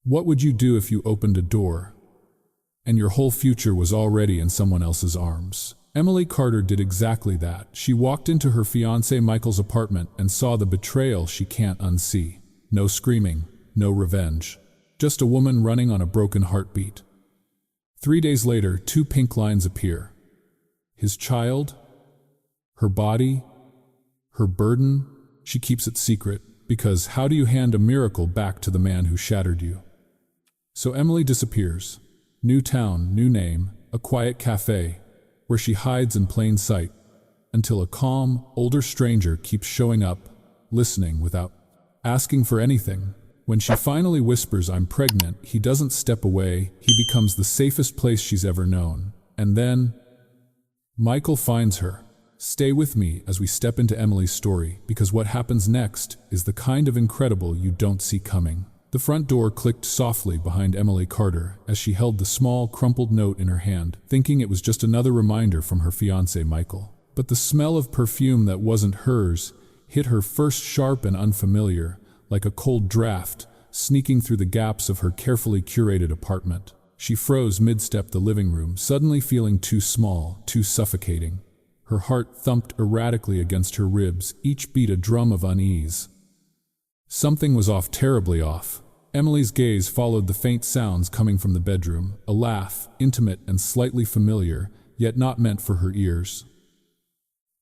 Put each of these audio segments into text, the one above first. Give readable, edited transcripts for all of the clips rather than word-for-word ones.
What would you do if you opened a door and your whole future was already in someone else's arms? Emily Carter did exactly that. She walked into her fiancé Michael's apartment and saw the betrayal she can't unsee. No screaming, no revenge. Just a woman running on a broken heartbeat. 3 days later, 2 pink lines appear. His child, her body, her burden. She keeps it secret, because how do you hand a miracle back to the man who shattered you? So Emily disappears. New town, new name, a quiet cafe, where she hides in plain sight, until a calm, older stranger keeps showing up, listening without asking for anything. When she finally whispers, "I'm pregnant," he doesn't step away. He becomes the safest place she's ever known. And then Michael finds her. Stay with me as we step into Emily's story, because what happens next is the kind of incredible you don't see coming. The front door clicked softly behind Emily Carter as she held the small, crumpled note in her hand, thinking it was just another reminder from her fiancé Michael. But the smell of perfume that wasn't hers hit her first sharp and unfamiliar, like a cold draft, sneaking through the gaps of her carefully curated apartment. She froze mid-step the living room, suddenly feeling too small, too suffocating. Her heart thumped erratically against her ribs, each beat a drum of unease. Something was off, terribly off. Emily's gaze followed the faint sounds coming from the bedroom, a laugh, intimate and slightly familiar, yet not meant for her ears.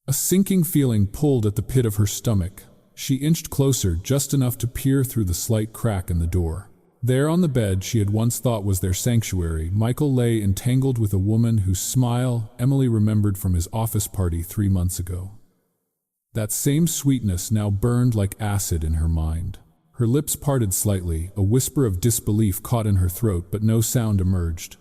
A sinking feeling pulled at the pit of her stomach. She inched closer, just enough to peer through the slight crack in the door. There on the bed she had once thought was their sanctuary, Michael lay entangled with a woman whose smile Emily remembered from his office party 3 months ago. That same sweetness now burned like acid in her mind. Her lips parted slightly, a whisper of disbelief caught in her throat, but no sound emerged.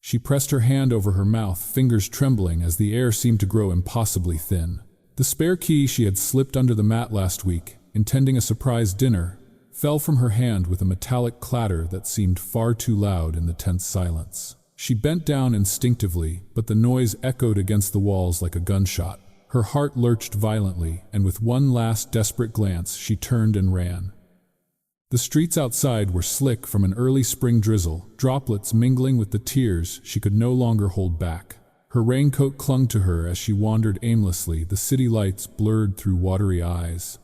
She pressed her hand over her mouth, fingers trembling as the air seemed to grow impossibly thin. The spare key she had slipped under the mat last week, intending a surprise dinner, fell from her hand with a metallic clatter that seemed far too loud in the tense silence. She bent down instinctively, but the noise echoed against the walls like a gunshot. Her heart lurched violently, and with one last desperate glance, she turned and ran. The streets outside were slick from an early spring drizzle, droplets mingling with the tears she could no longer hold back. Her raincoat clung to her as she wandered aimlessly, the city lights blurred through watery eyes.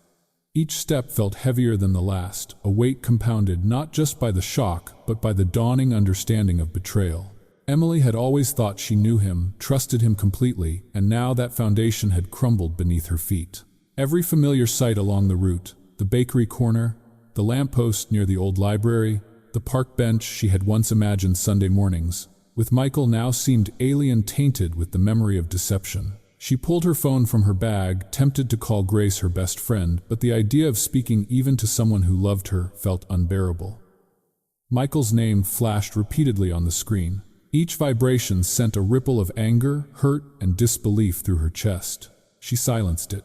Each step felt heavier than the last, a weight compounded not just by the shock, but by the dawning understanding of betrayal. Emily had always thought she knew him, trusted him completely, and now that foundation had crumbled beneath her feet. Every familiar sight along the route, the bakery corner, the lamppost near the old library, the park bench she had once imagined Sunday mornings, with Michael now seemed alien, tainted with the memory of deception. She pulled her phone from her bag, tempted to call Grace, her best friend, but the idea of speaking even to someone who loved her felt unbearable. Michael's name flashed repeatedly on the screen. Each vibration sent a ripple of anger, hurt, and disbelief through her chest. She silenced it.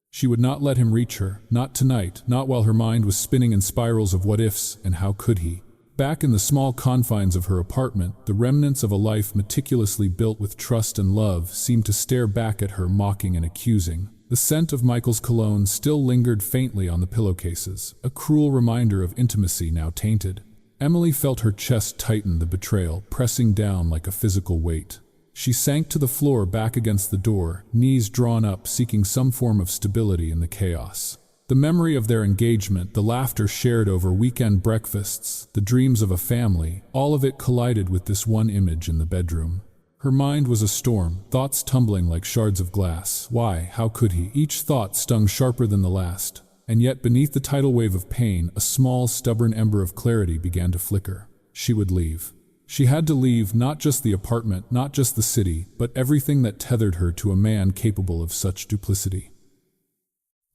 She would not let him reach her, not tonight, not while her mind was spinning in spirals of what-ifs and how could he. Back in the small confines of her apartment, the remnants of a life meticulously built with trust and love seemed to stare back at her, mocking and accusing. The scent of Michael's cologne still lingered faintly on the pillowcases, a cruel reminder of intimacy now tainted. Emily felt her chest tighten, the betrayal pressing down like a physical weight. She sank to the floor, back against the door, knees drawn up, seeking some form of stability in the chaos. The memory of their engagement, the laughter shared over weekend breakfasts, the dreams of a family, all of it collided with this one image in the bedroom. Her mind was a storm, thoughts tumbling like shards of glass. Why? How could he? Each thought stung sharper than the last. And yet beneath the tidal wave of pain, a small, stubborn ember of clarity began to flicker. She would leave. She had to leave, not just the apartment, not just the city, but everything that tethered her to a man capable of such duplicity.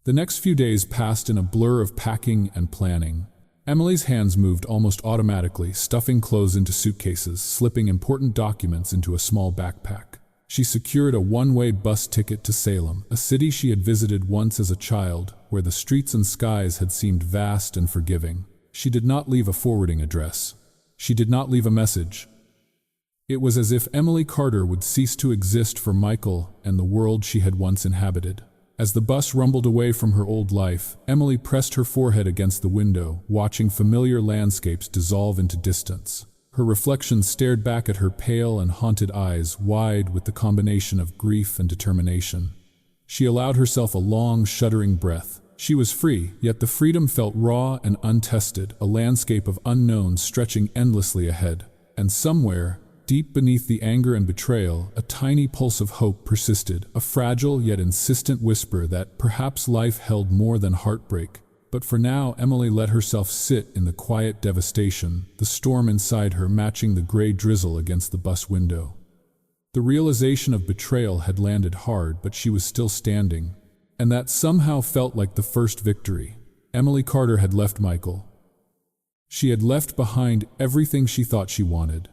The next few days passed in a blur of packing and planning. Emily's hands moved almost automatically, stuffing clothes into suitcases, slipping important documents into a small backpack. She secured a one-way bus ticket to Salem, a city she had visited once as a child, where the streets and skies had seemed vast and forgiving. She did not leave a forwarding address. She did not leave a message. It was as if Emily Carter would cease to exist for Michael and the world she had once inhabited. As the bus rumbled away from her old life, Emily pressed her forehead against the window, watching familiar landscapes dissolve into distance. Her reflection stared back at her pale and haunted eyes, wide with the combination of grief and determination. She allowed herself a long, shuddering breath. She was free, yet the freedom felt raw and untested, a landscape of unknowns stretching endlessly ahead. And somewhere, deep beneath the anger and betrayal, a tiny pulse of hope persisted, a fragile yet insistent whisper that perhaps life held more than heartbreak. But for now, Emily let herself sit in the quiet devastation, the storm inside her matching the gray drizzle against the bus window. The realization of betrayal had landed hard, but she was still standing, and that somehow felt like the first victory. Emily Carter had left Michael. She had left behind everything she thought she wanted.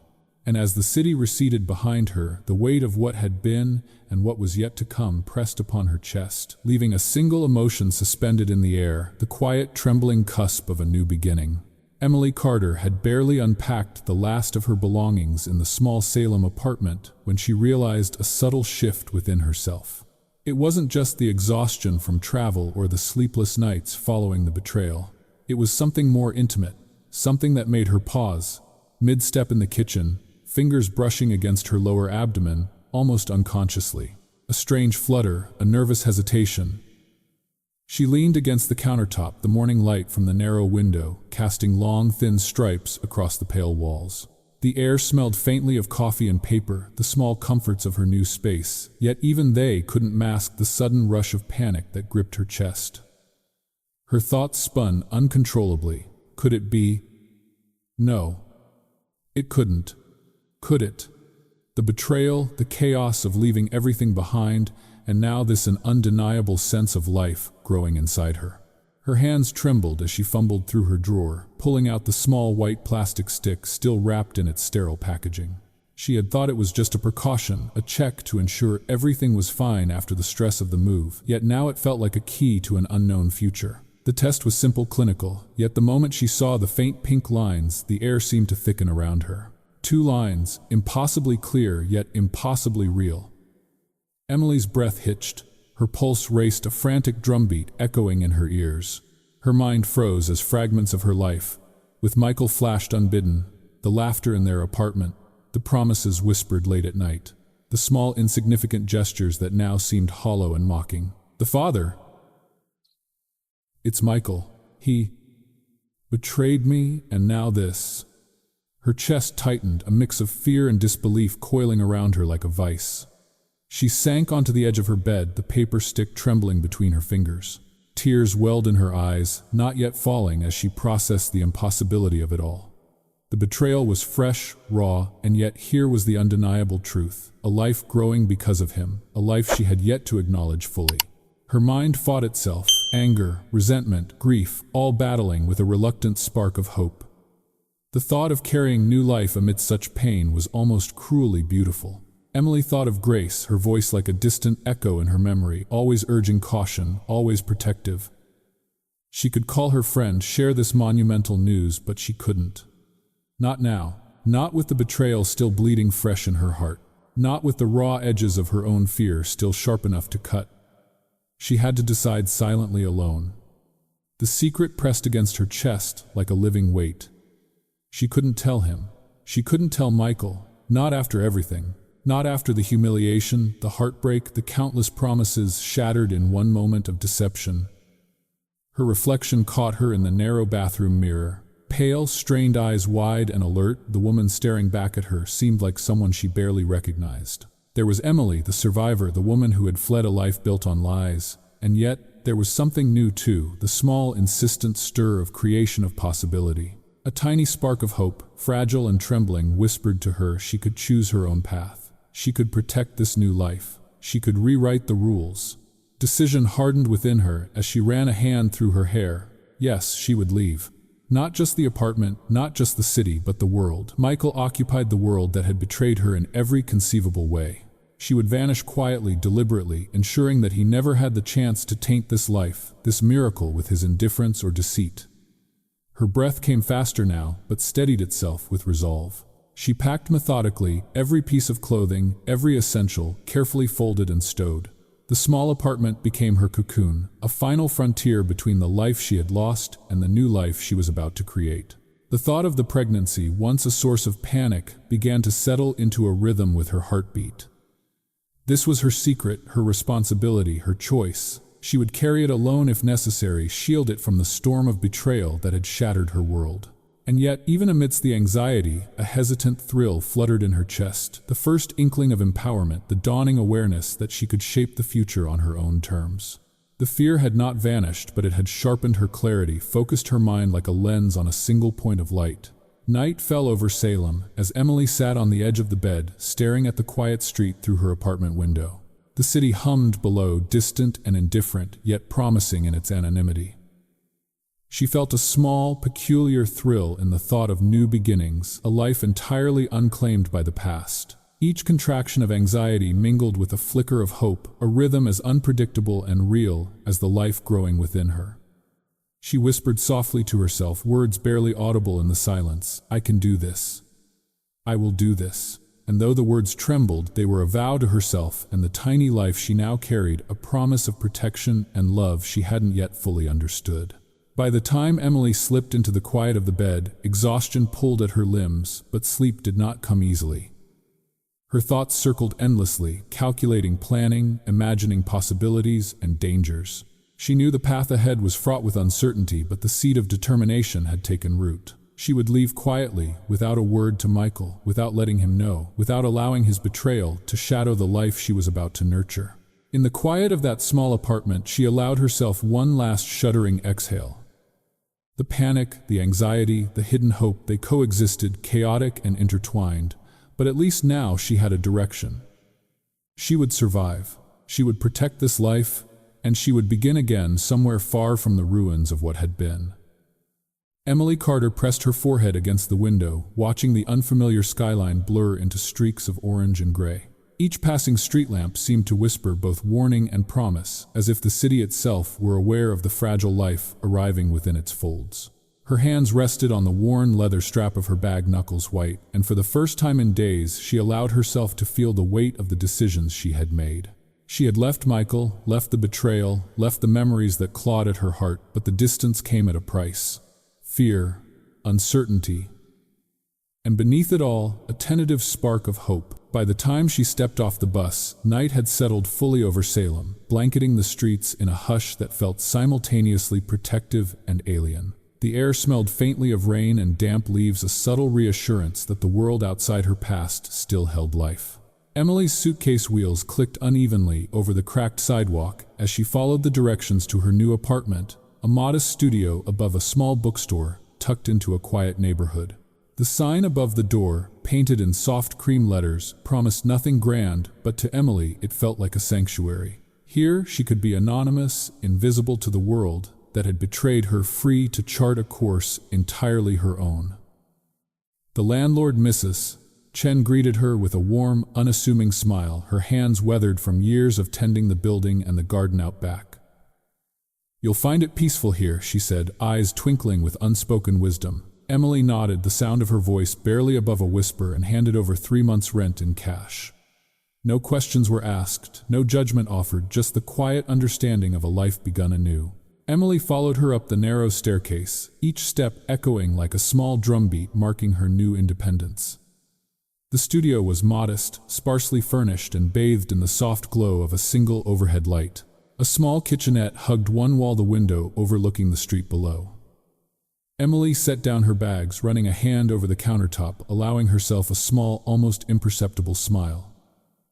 And as the city receded behind her, the weight of what had been and what was yet to come pressed upon her chest, leaving a single emotion suspended in the air, the quiet, trembling cusp of a new beginning. Emily Carter had barely unpacked the last of her belongings in the small Salem apartment when she realized a subtle shift within herself. It wasn't just the exhaustion from travel or the sleepless nights following the betrayal. It was something more intimate, something that made her pause, mid-step in the kitchen, fingers brushing against her lower abdomen, almost unconsciously. A strange flutter, a nervous hesitation. She leaned against the countertop, the morning light from the narrow window, casting long, thin stripes across the pale walls. The air smelled faintly of coffee and paper, the small comforts of her new space, yet even they couldn't mask the sudden rush of panic that gripped her chest. Her thoughts spun uncontrollably. Could it be? No. It couldn't. Could it? The betrayal, the chaos of leaving everything behind, and now this an undeniable sense of life growing inside her. Her hands trembled as she fumbled through her drawer, pulling out the small white plastic stick still wrapped in its sterile packaging. She had thought it was just a precaution, a check to ensure everything was fine after the stress of the move, yet now it felt like a key to an unknown future. The test was simple, clinical, yet the moment she saw the faint pink lines, the air seemed to thicken around her. 2 lines, impossibly clear yet impossibly real. Emily's breath hitched. Her pulse raced, a frantic drumbeat echoing in her ears. Her mind froze as fragments of her life, with Michael flashed unbidden, the laughter in their apartment, the promises whispered late at night, the small insignificant gestures that now seemed hollow and mocking. The father. It's Michael. He betrayed me, and now this. Her chest tightened, a mix of fear and disbelief coiling around her like a vice. She sank onto the edge of her bed, the paper stick trembling between her fingers. Tears welled in her eyes, not yet falling as she processed the impossibility of it all. The betrayal was fresh, raw, and yet here was the undeniable truth. A life growing because of him, a life she had yet to acknowledge fully. Her mind fought itself, anger, resentment, grief, all battling with a reluctant spark of hope. The thought of carrying new life amidst such pain was almost cruelly beautiful. Emily thought of Grace, her voice like a distant echo in her memory, always urging caution, always protective. She could call her friend, share this monumental news, but she couldn't. Not now. Not with the betrayal still bleeding fresh in her heart. Not with the raw edges of her own fear still sharp enough to cut. She had to decide silently alone. The secret pressed against her chest like a living weight. She couldn't tell him. She couldn't tell Michael, not after everything. Not after the humiliation, the heartbreak, the countless promises shattered in one moment of deception. Her reflection caught her in the narrow bathroom mirror. Pale, strained eyes wide and alert, the woman staring back at her seemed like someone she barely recognized. There was Emily, the survivor, the woman who had fled a life built on lies. And yet, there was something new too, the small, insistent stir of creation of possibility. A tiny spark of hope, fragile and trembling, whispered to her she could choose her own path. She could protect this new life. She could rewrite the rules. Decision hardened within her as she ran a hand through her hair. Yes, she would leave. Not just the apartment, not just the city, but the world. Michael occupied the world that had betrayed her in every conceivable way. She would vanish quietly, deliberately, ensuring that he never had the chance to taint this life, this miracle, with his indifference or deceit. Her breath came faster now, but steadied itself with resolve. She packed methodically, every piece of clothing, every essential, carefully folded and stowed. The small apartment became her cocoon, a final frontier between the life she had lost and the new life she was about to create. The thought of the pregnancy, once a source of panic, began to settle into a rhythm with her heartbeat. This was her secret, her responsibility, her choice. She would carry it alone if necessary, shield it from the storm of betrayal that had shattered her world. And yet, even amidst the anxiety, a hesitant thrill fluttered in her chest, the first inkling of empowerment, the dawning awareness that she could shape the future on her own terms. The fear had not vanished, but it had sharpened her clarity, focused her mind like a lens on a single point of light. Night fell over Salem as Emily sat on the edge of the bed, staring at the quiet street through her apartment window. The city hummed below, distant and indifferent, yet promising in its anonymity. She felt a small, peculiar thrill in the thought of new beginnings, a life entirely unclaimed by the past. Each contraction of anxiety mingled with a flicker of hope, a rhythm as unpredictable and real as the life growing within her. She whispered softly to herself, words barely audible in the silence, "I can do this. I will do this." And though the words trembled, they were a vow to herself and the tiny life she now carried, a promise of protection and love she hadn't yet fully understood. By the time Emily slipped into the quiet of the bed, exhaustion pulled at her limbs, but sleep did not come easily. Her thoughts circled endlessly, calculating, planning, imagining possibilities and dangers. She knew the path ahead was fraught with uncertainty, but the seed of determination had taken root. She would leave quietly, without a word to Michael, without letting him know, without allowing his betrayal to shadow the life she was about to nurture. In the quiet of that small apartment, she allowed herself one last shuddering exhale. The panic, the anxiety, the hidden hope, they coexisted, chaotic and intertwined, but at least now she had a direction. She would survive, she would protect this life, and she would begin again somewhere far from the ruins of what had been. Emily Carter pressed her forehead against the window, watching the unfamiliar skyline blur into streaks of orange and gray. Each passing street lamp seemed to whisper both warning and promise, as if the city itself were aware of the fragile life arriving within its folds. Her hands rested on the worn leather strap of her bag, knuckles white, and for the first time in days she allowed herself to feel the weight of the decisions she had made. She had left Michael, left the betrayal, left the memories that clawed at her heart, but the distance came at a price. Fear, uncertainty, and beneath it all, a tentative spark of hope. By the time she stepped off the bus, night had settled fully over Salem, blanketing the streets in a hush that felt simultaneously protective and alien. The air smelled faintly of rain and damp leaves, a subtle reassurance that the world outside her past still held life. Emily's suitcase wheels clicked unevenly over the cracked sidewalk as she followed the directions to her new apartment, a modest studio above a small bookstore tucked into a quiet neighborhood. The sign above the door, painted in soft cream letters, promised nothing grand, but to Emily it felt like a sanctuary. Here she could be anonymous, invisible to the world that had betrayed her, free to chart a course entirely her own. The landlord, Mrs. Chen, greeted her with a warm, unassuming smile, her hands weathered from years of tending the building and the garden out back. "You'll find it peaceful here," she said, eyes twinkling with unspoken wisdom. Emily nodded, the sound of her voice barely above a whisper, and handed over 3 months' rent in cash. No questions were asked, no judgment offered, just the quiet understanding of a life begun anew. Emily followed her up the narrow staircase, each step echoing like a small drumbeat marking her new independence. The studio was modest, sparsely furnished, and bathed in the soft glow of a single overhead light. A small kitchenette hugged one wall, the window overlooking the street below. Emily set down her bags, running a hand over the countertop, allowing herself a small, almost imperceptible smile.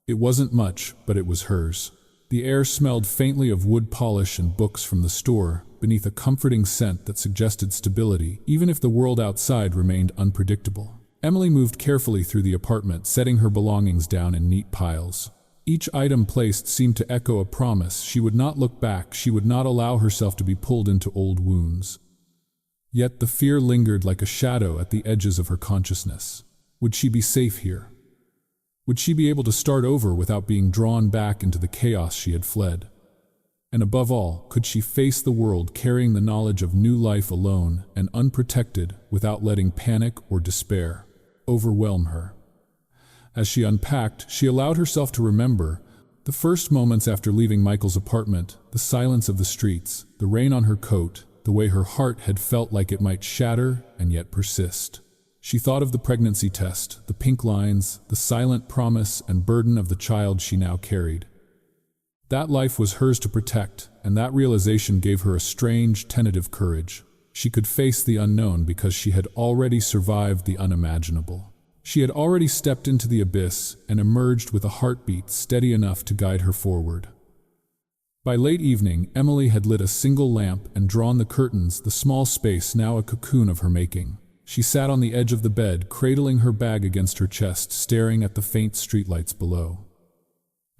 It wasn't much, but it was hers. The air smelled faintly of wood polish and books from the store, beneath a comforting scent that suggested stability, even if the world outside remained unpredictable. Emily moved carefully through the apartment, setting her belongings down in neat piles. Each item placed seemed to echo a promise. She would not look back, she would not allow herself to be pulled into old wounds. Yet the fear lingered like a shadow at the edges of her consciousness. Would she be safe here? Would she be able to start over without being drawn back into the chaos she had fled? And above all, could she face the world carrying the knowledge of new life alone and unprotected, without letting panic or despair overwhelm her? As she unpacked, she allowed herself to remember The first moments after leaving Michael's apartment, the silence of the streets, the rain on her coat, the way her heart had felt like it might shatter and yet persist. She thought of the pregnancy test, the pink lines, the silent promise and burden of the child she now carried. That life was hers to protect, and that realization gave her a strange, tentative courage. She could face the unknown because she had already survived the unimaginable. She had already stepped into the abyss and emerged with a heartbeat steady enough to guide her forward. By late evening, Emily had lit a single lamp and drawn the curtains, the small space now a cocoon of her making. She sat on the edge of the bed, cradling her bag against her chest, staring at the faint streetlights below.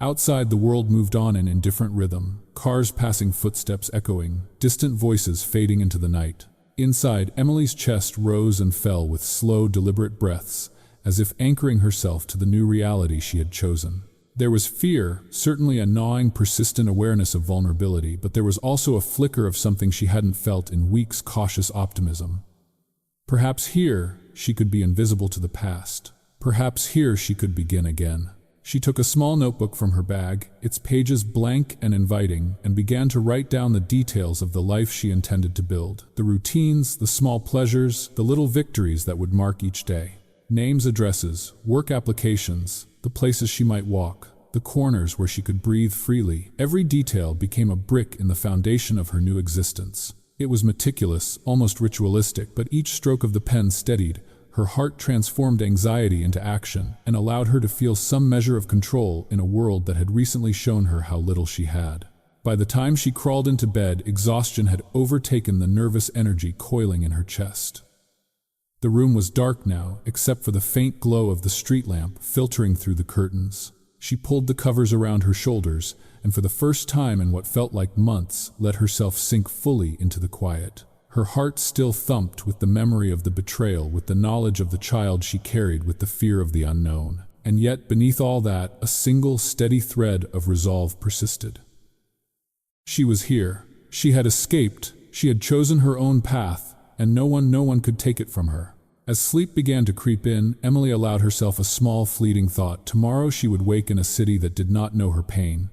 Outside, the world moved on in indifferent rhythm, cars passing, footsteps echoing, distant voices fading into the night. Inside, Emily's chest rose and fell with slow, deliberate breaths, as if anchoring herself to the new reality she had chosen. There was fear, certainly a gnawing, persistent awareness of vulnerability, but there was also a flicker of something she hadn't felt in weeks, cautious optimism. Perhaps here she could be invisible to the past. Perhaps here she could begin again. She took a small notebook from her bag, its pages blank and inviting, and began to write down the details of the life she intended to build. The routines, the small pleasures, the little victories that would mark each day. Names, addresses, work applications, the places she might walk, the corners where she could breathe freely. Every detail became a brick in the foundation of her new existence. It was meticulous, almost ritualistic, but each stroke of the pen steadied. Her heart transformed anxiety into action and allowed her to feel some measure of control in a world that had recently shown her how little she had. By the time she crawled into bed, exhaustion had overtaken the nervous energy coiling in her chest. The room was dark now, except for the faint glow of the street lamp filtering through the curtains. She pulled the covers around her shoulders, and for the first time in what felt like months, let herself sink fully into the quiet. Her heart still thumped with the memory of the betrayal, with the knowledge of the child she carried, with the fear of the unknown. And yet, beneath all that, a single, steady thread of resolve persisted. She was here. She had escaped. She had chosen her own path, and no one could take it from her. As sleep began to creep in, Emily allowed herself a small, fleeting thought. Tomorrow she would wake in a city that did not know her pain.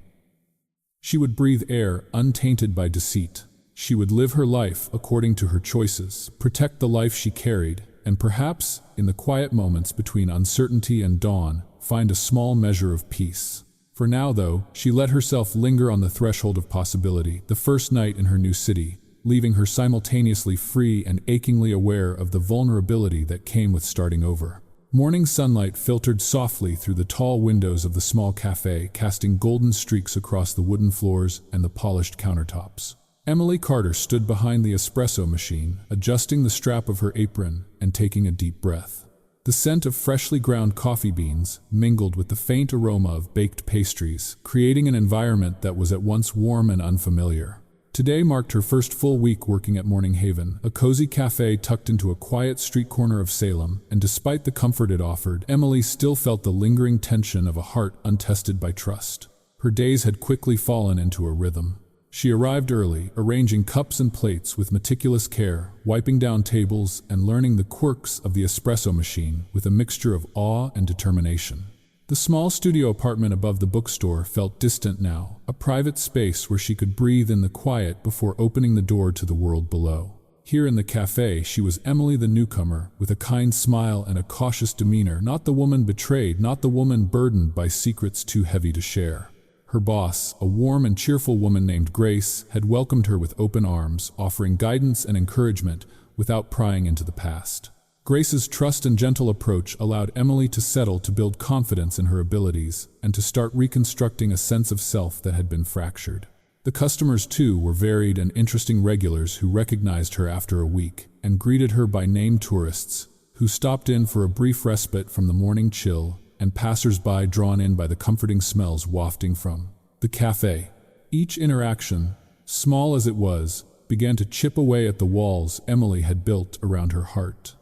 She would breathe air untainted by deceit. She would live her life according to her choices, protect the life she carried, and perhaps, in the quiet moments between uncertainty and dawn, find a small measure of peace. For now, though, she let herself linger on the threshold of possibility, the first night in her new city, leaving her simultaneously free and achingly aware of the vulnerability that came with starting over. Morning sunlight filtered softly through the tall windows of the small cafe, casting golden streaks across the wooden floors and the polished countertops. Emily Carter stood behind the espresso machine, adjusting the strap of her apron and taking a deep breath. The scent of freshly ground coffee beans mingled with the faint aroma of baked pastries, creating an environment that was at once warm and unfamiliar. Today marked her first full week working at Morning Haven, a cozy cafe tucked into a quiet street corner of Salem, and despite the comfort it offered, Emily still felt the lingering tension of a heart untested by trust. Her days had quickly fallen into a rhythm. She arrived early, arranging cups and plates with meticulous care, wiping down tables and learning the quirks of the espresso machine with a mixture of awe and determination. The small studio apartment above the bookstore felt distant now, a private space where she could breathe in the quiet before opening the door to the world below. Here in the cafe, she was Emily the newcomer, with a kind smile and a cautious demeanor, not the woman betrayed, not the woman burdened by secrets too heavy to share. Her boss, a warm and cheerful woman named Grace, had welcomed her with open arms, offering guidance and encouragement without prying into the past. Grace's trust and gentle approach allowed Emily to settle, to build confidence in her abilities, and to start reconstructing a sense of self that had been fractured. The customers, too, were varied and interesting regulars who recognized her after a week and greeted her by name, tourists who stopped in for a brief respite from the morning chill, and passers-by drawn in by the comforting smells wafting from the cafe. Each interaction, small as it was, began to chip away at the walls Emily had built around her heart.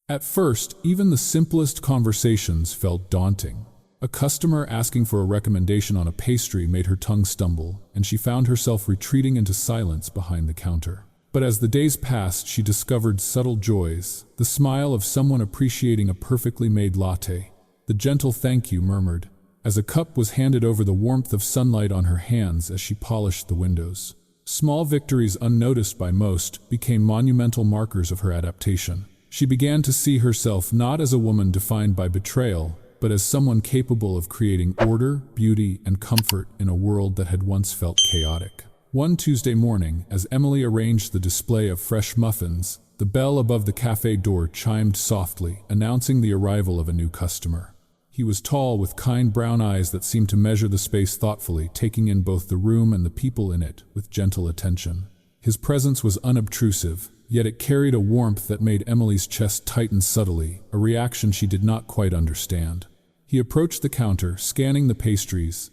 At first, even the simplest conversations felt daunting. A customer asking for a recommendation on a pastry made her tongue stumble, and she found herself retreating into silence behind the counter. But as the days passed, she discovered subtle joys, the smile of someone appreciating a perfectly made latte, the gentle thank you murmured, As a cup was handed over, the warmth of sunlight on her hands as she polished the windows. Small victories unnoticed by most became monumental markers of her adaptation. She began to see herself not as a woman defined by betrayal, but as someone capable of creating order, beauty, and comfort in a world that had once felt chaotic. One Tuesday morning, as Emily arranged the display of fresh muffins, the bell above the cafe door chimed softly, announcing the arrival of a new customer. He was tall, with kind brown eyes that seemed to measure the space thoughtfully, taking in both the room and the people in it with gentle attention. His presence was unobtrusive, yet it carried a warmth that made Emily's chest tighten subtly, a reaction she did not quite understand. He approached the counter, scanning the pastries,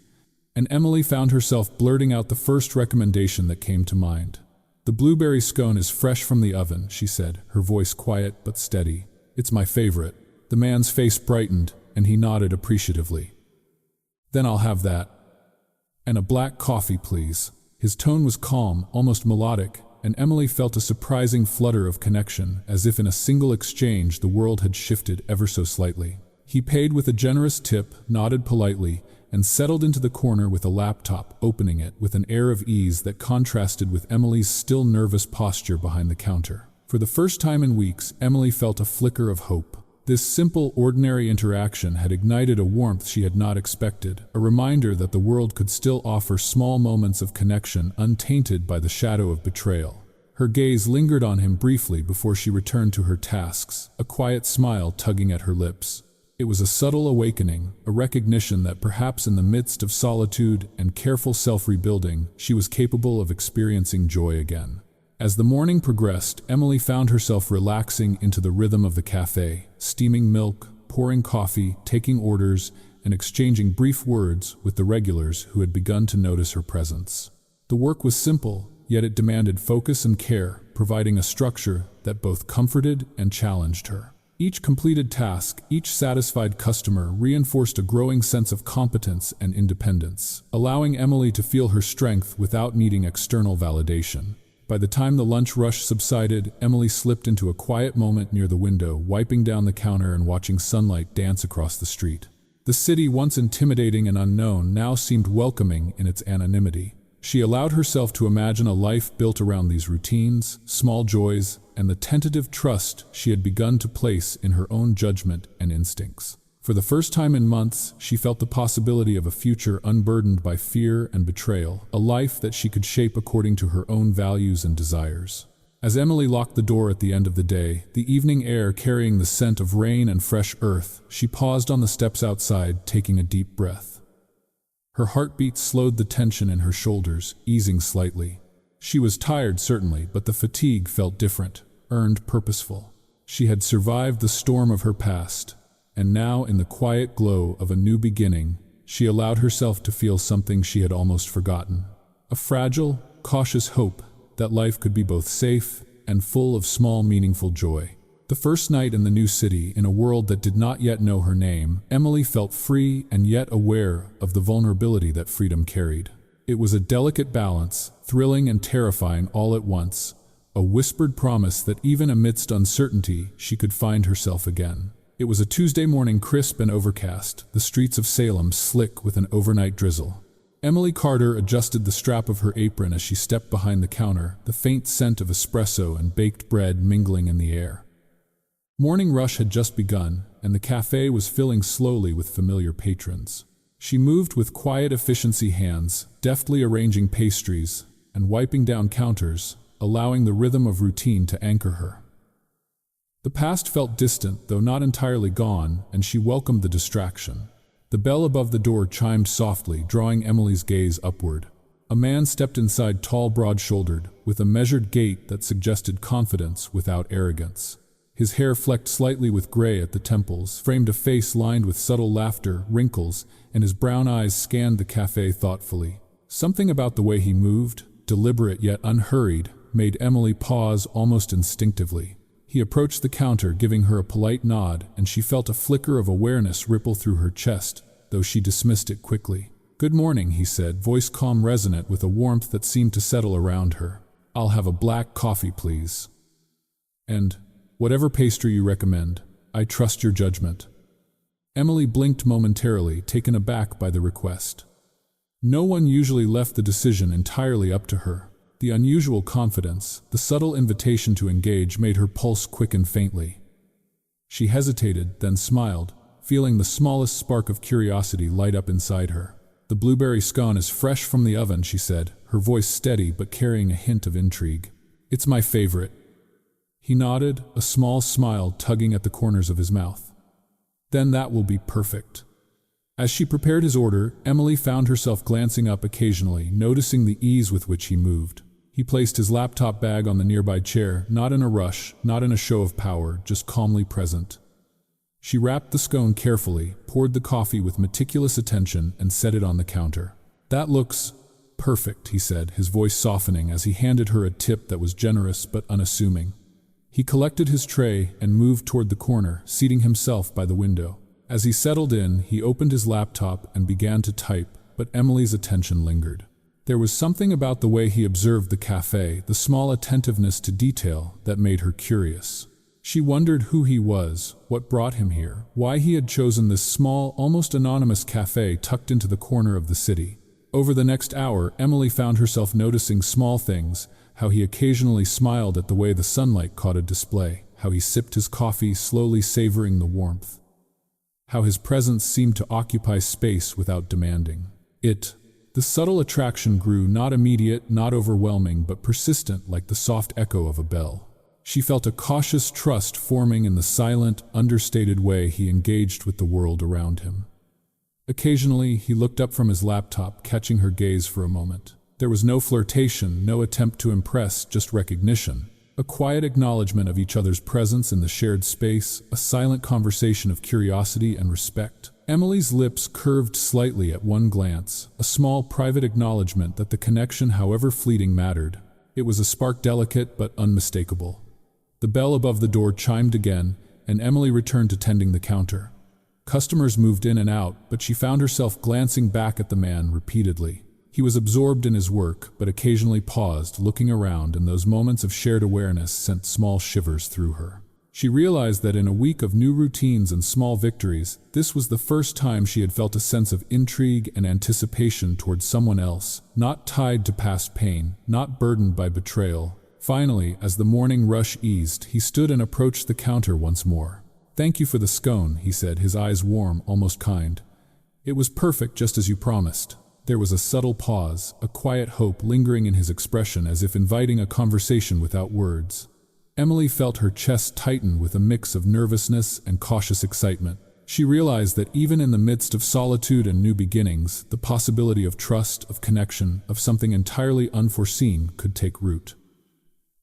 and Emily found herself blurting out the first recommendation that came to mind. "The blueberry scone is fresh from the oven," she said, her voice quiet but steady. "It's my favorite." The man's face brightened, and he nodded appreciatively. "Then I'll have that. And a black coffee, please." His tone was calm, almost melodic, and Emily felt a surprising flutter of connection, as if in a single exchange the world had shifted ever so slightly. He paid with a generous tip, nodded politely, and settled into the corner with a laptop, opening it with an air of ease that contrasted with Emily's still nervous posture behind the counter. For the first time in weeks, Emily felt a flicker of hope. This simple, ordinary interaction had ignited a warmth she had not expected, a reminder that the world could still offer small moments of connection untainted by the shadow of betrayal. Her gaze lingered on him briefly before she returned to her tasks, a quiet smile tugging at her lips. It was a subtle awakening, a recognition that perhaps in the midst of solitude and careful self-rebuilding, she was capable of experiencing joy again. As the morning progressed, Emily found herself relaxing into the rhythm of the cafe, steaming milk, pouring coffee, taking orders, and exchanging brief words with the regulars who had begun to notice her presence. The work was simple, yet it demanded focus and care, providing a structure that both comforted and challenged her. Each completed task, each satisfied customer reinforced a growing sense of competence and independence, allowing Emily to feel her strength without needing external validation. By the time the lunch rush subsided, Emily slipped into a quiet moment near the window, wiping down the counter and watching sunlight dance across the street. The city, once intimidating and unknown, now seemed welcoming in its anonymity. She allowed herself to imagine a life built around these routines, small joys, and the tentative trust she had begun to place in her own judgment and instincts. For the first time in months, she felt the possibility of a future unburdened by fear and betrayal, a life that she could shape according to her own values and desires. As Emily locked the door at the end of the day, the evening air carrying the scent of rain and fresh earth, she paused on the steps outside, taking a deep breath. Her heartbeat slowed the tension in her shoulders, easing slightly. She was tired, certainly, but the fatigue felt different, earned, purposeful. She had survived the storm of her past, and now, in the quiet glow of a new beginning, she allowed herself to feel something she had almost forgotten. A fragile, cautious hope that life could be both safe and full of small, meaningful joy. The first night in the new city, in a world that did not yet know her name, Emily felt free and yet aware of the vulnerability that freedom carried. It was a delicate balance, thrilling and terrifying all at once, a whispered promise that even amidst uncertainty, she could find herself again. It was a Tuesday morning, crisp and overcast, the streets of Salem slick with an overnight drizzle. Emily Carter adjusted the strap of her apron as she stepped behind the counter, the faint scent of espresso and baked bread mingling in the air. Morning rush had just begun, and the cafe was filling slowly with familiar patrons. She moved with quiet efficiency hands, deftly arranging pastries and wiping down counters, allowing the rhythm of routine to anchor her. The past felt distant, though not entirely gone, and she welcomed the distraction. The bell above the door chimed softly, drawing Emily's gaze upward. A man stepped inside, tall, broad-shouldered, with a measured gait that suggested confidence without arrogance. His hair, flecked slightly with gray at the temples, framed a face lined with subtle laughter, wrinkles, and his brown eyes scanned the cafe thoughtfully. Something about the way he moved, deliberate yet unhurried, made Emily pause almost instinctively. He approached the counter, giving her a polite nod, and she felt a flicker of awareness ripple through her chest, though she dismissed it quickly. "Good morning," he said, voice calm, resonant with a warmth that seemed to settle around her. "I'll have a black coffee, please. And whatever pastry you recommend, I trust your judgment." Emily blinked momentarily, taken aback by the request. No one usually left the decision entirely up to her. The unusual confidence, the subtle invitation to engage made her pulse quicken faintly. She hesitated, then smiled, feeling the smallest spark of curiosity light up inside her. "The blueberry scone is fresh from the oven," she said, her voice steady but carrying a hint of intrigue. "It's my favorite." He nodded, a small smile tugging at the corners of his mouth. "Then that will be perfect." As she prepared his order, Emily found herself glancing up occasionally, noticing the ease with which he moved. He placed his laptop bag on the nearby chair, not in a rush, not in a show of power, just calmly present. She wrapped the scone carefully, poured the coffee with meticulous attention, and set it on the counter. "That looks perfect," he said, his voice softening as he handed her a tip that was generous but unassuming. He collected his tray and moved toward the corner, seating himself by the window. As he settled in, he opened his laptop and began to type, but Emily's attention lingered. There was something about the way he observed the cafe, the small attentiveness to detail, that made her curious. She wondered who he was, what brought him here, why he had chosen this small, almost anonymous cafe tucked into the corner of the city. Over the next hour, Emily found herself noticing small things, how he occasionally smiled at the way the sunlight caught a display, how he sipped his coffee, slowly savoring the warmth, how his presence seemed to occupy space without demanding. The subtle attraction grew, not immediate, not overwhelming, but persistent, like the soft echo of a bell. She felt a cautious trust forming in the silent, understated way he engaged with the world around him. Occasionally, he looked up from his laptop, catching her gaze for a moment. There was no flirtation, no attempt to impress, just recognition. A quiet acknowledgement of each other's presence in the shared space, a silent conversation of curiosity and respect. Emily's lips curved slightly at one glance, a small private acknowledgement that the connection, however fleeting, mattered. It was a spark, delicate but unmistakable. The bell above the door chimed again, and Emily returned to tending the counter. Customers moved in and out, but she found herself glancing back at the man repeatedly. He was absorbed in his work, but occasionally paused, looking around, and those moments of shared awareness sent small shivers through her. She realized that in a week of new routines and small victories, this was the first time she had felt a sense of intrigue and anticipation towards someone else, not tied to past pain, not burdened by betrayal. Finally, as the morning rush eased, he stood and approached the counter once more. "Thank you for the scone," he said, his eyes warm, almost kind. "It was perfect, just as you promised." There was a subtle pause, a quiet hope lingering in his expression, as if inviting a conversation without words. Emily felt her chest tighten with a mix of nervousness and cautious excitement. She realized that even in the midst of solitude and new beginnings, the possibility of trust, of connection, of something entirely unforeseen could take root.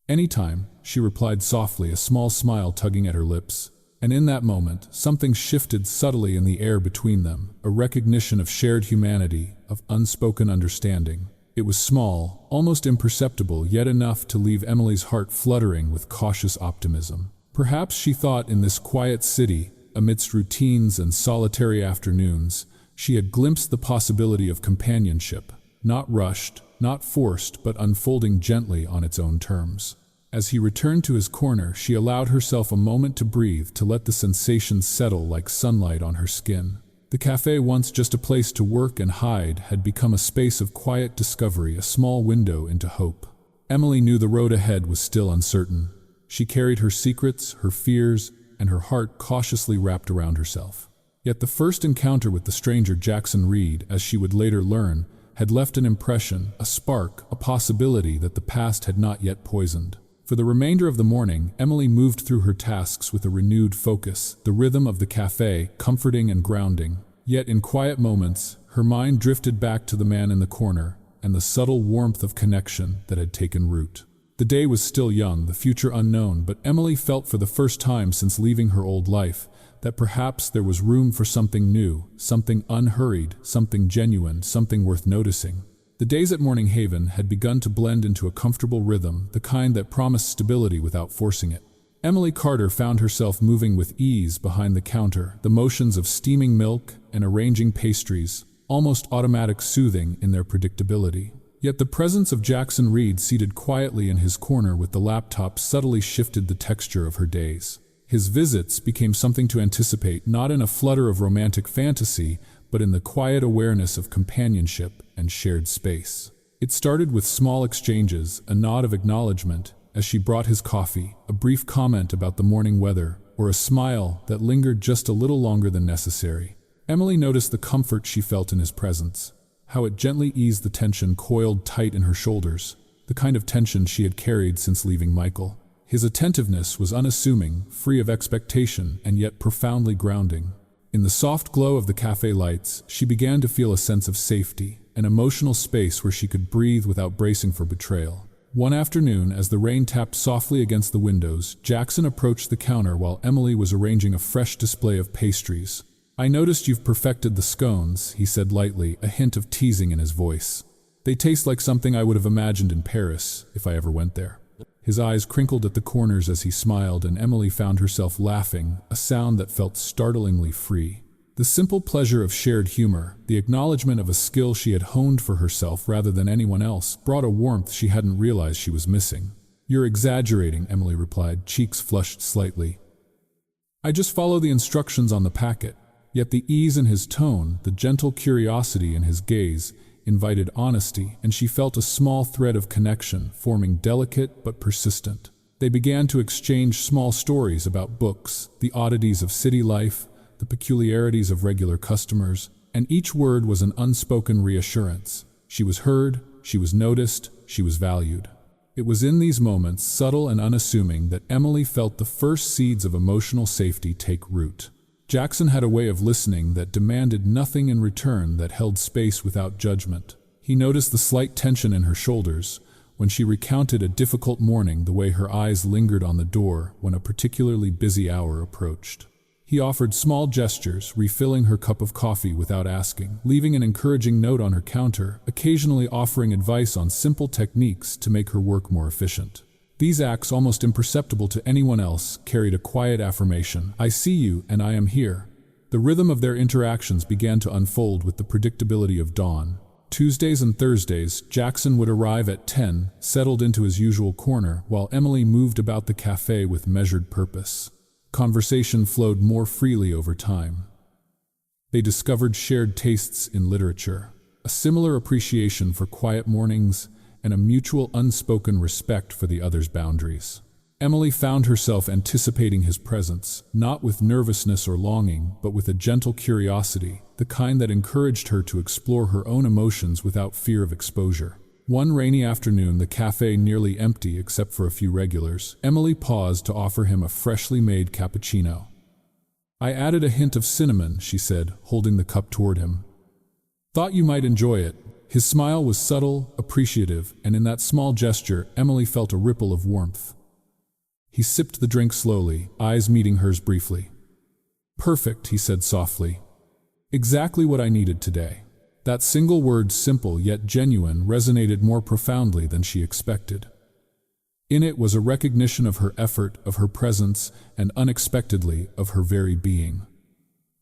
"Anytime," she replied softly, a small smile tugging at her lips. And in that moment, something shifted subtly in the air between them, a recognition of shared humanity, of unspoken understanding. It was small, almost imperceptible, yet enough to leave Emily's heart fluttering with cautious optimism. Perhaps, she thought, in this quiet city, amidst routines and solitary afternoons, she had glimpsed the possibility of companionship, not rushed, not forced, but unfolding gently on its own terms. As he returned to his corner, she allowed herself a moment to breathe, to let the sensations settle like sunlight on her skin. The cafe, once just a place to work and hide, had become a space of quiet discovery, a small window into hope. Emily knew the road ahead was still uncertain. She carried her secrets, her fears, and her heart cautiously wrapped around herself. Yet the first encounter with the stranger Jackson Reed, as she would later learn, had left an impression, a spark, a possibility that the past had not yet poisoned. For the remainder of the morning, Emily moved through her tasks with a renewed focus, the rhythm of the cafe comforting and grounding. Yet in quiet moments, her mind drifted back to the man in the corner and the subtle warmth of connection that had taken root. The day was still young, the future unknown, but Emily felt for the first time since leaving her old life that perhaps there was room for something new, something unhurried, something genuine, something worth noticing. The days at Morning Haven had begun to blend into a comfortable rhythm, the kind that promised stability without forcing it. Emily Carter found herself moving with ease behind the counter, the motions of steaming milk and arranging pastries, almost automatic, soothing in their predictability. Yet the presence of Jackson Reed seated quietly in his corner with the laptop subtly shifted the texture of her days. His visits became something to anticipate, not in a flutter of romantic fantasy, but in the quiet awareness of companionship and shared space. It started with small exchanges, a nod of acknowledgement as she brought his coffee, a brief comment about the morning weather, or a smile that lingered just a little longer than necessary. Emily noticed the comfort she felt in his presence, how it gently eased the tension coiled tight in her shoulders, the kind of tension she had carried since leaving Michael. His attentiveness was unassuming, free of expectation, and yet profoundly grounding. In the soft glow of the cafe lights, she began to feel a sense of safety, an emotional space where she could breathe without bracing for betrayal. One afternoon, as the rain tapped softly against the windows, Jackson approached the counter while Emily was arranging a fresh display of pastries. "I noticed you've perfected the scones," he said lightly, a hint of teasing in his voice. "They taste like something I would have imagined in Paris, if I ever went there." His eyes crinkled at the corners as he smiled, and Emily found herself laughing, a sound that felt startlingly free. The simple pleasure of shared humor, the acknowledgement of a skill she had honed for herself rather than anyone else, brought a warmth she hadn't realized she was missing. "You're exaggerating," Emily replied, cheeks flushed slightly. "I just follow the instructions on the packet." Yet the ease in his tone, the gentle curiosity in his gaze, invited honesty, and she felt a small thread of connection forming, delicate but persistent. They began to exchange small stories about books, the oddities of city life, the peculiarities of regular customers, and each word was an unspoken reassurance. She was heard, she was noticed, she was valued. It was in these moments, subtle and unassuming, that Emily felt the first seeds of emotional safety take root. Jackson had a way of listening that demanded nothing in return, that held space without judgment. He noticed the slight tension in her shoulders when she recounted a difficult morning, the way her eyes lingered on the door when a particularly busy hour approached. He offered small gestures, refilling her cup of coffee without asking, leaving an encouraging note on her counter, occasionally offering advice on simple techniques to make her work more efficient. These acts, almost imperceptible to anyone else, carried a quiet affirmation: "I see you and I am here." The rhythm of their interactions began to unfold with the predictability of dawn. Tuesdays and Thursdays, Jackson would arrive at 10, settled into his usual corner, while Emily moved about the cafe with measured purpose. Conversation flowed more freely over time. They discovered shared tastes in literature, a similar appreciation for quiet mornings, and a mutual unspoken respect for the other's boundaries. Emily found herself anticipating his presence, not with nervousness or longing, but with a gentle curiosity, the kind that encouraged her to explore her own emotions without fear of exposure. One rainy afternoon, the cafe nearly empty except for a few regulars, Emily paused to offer him a freshly made cappuccino. "I added a hint of cinnamon," she said, holding the cup toward him. "Thought you might enjoy it." His smile was subtle, appreciative, and in that small gesture, Emily felt a ripple of warmth. He sipped the drink slowly, eyes meeting hers briefly. "Perfect," he said softly. "Exactly what I needed today." That single word, simple yet genuine, resonated more profoundly than she expected. In it was a recognition of her effort, of her presence, and unexpectedly, of her very being.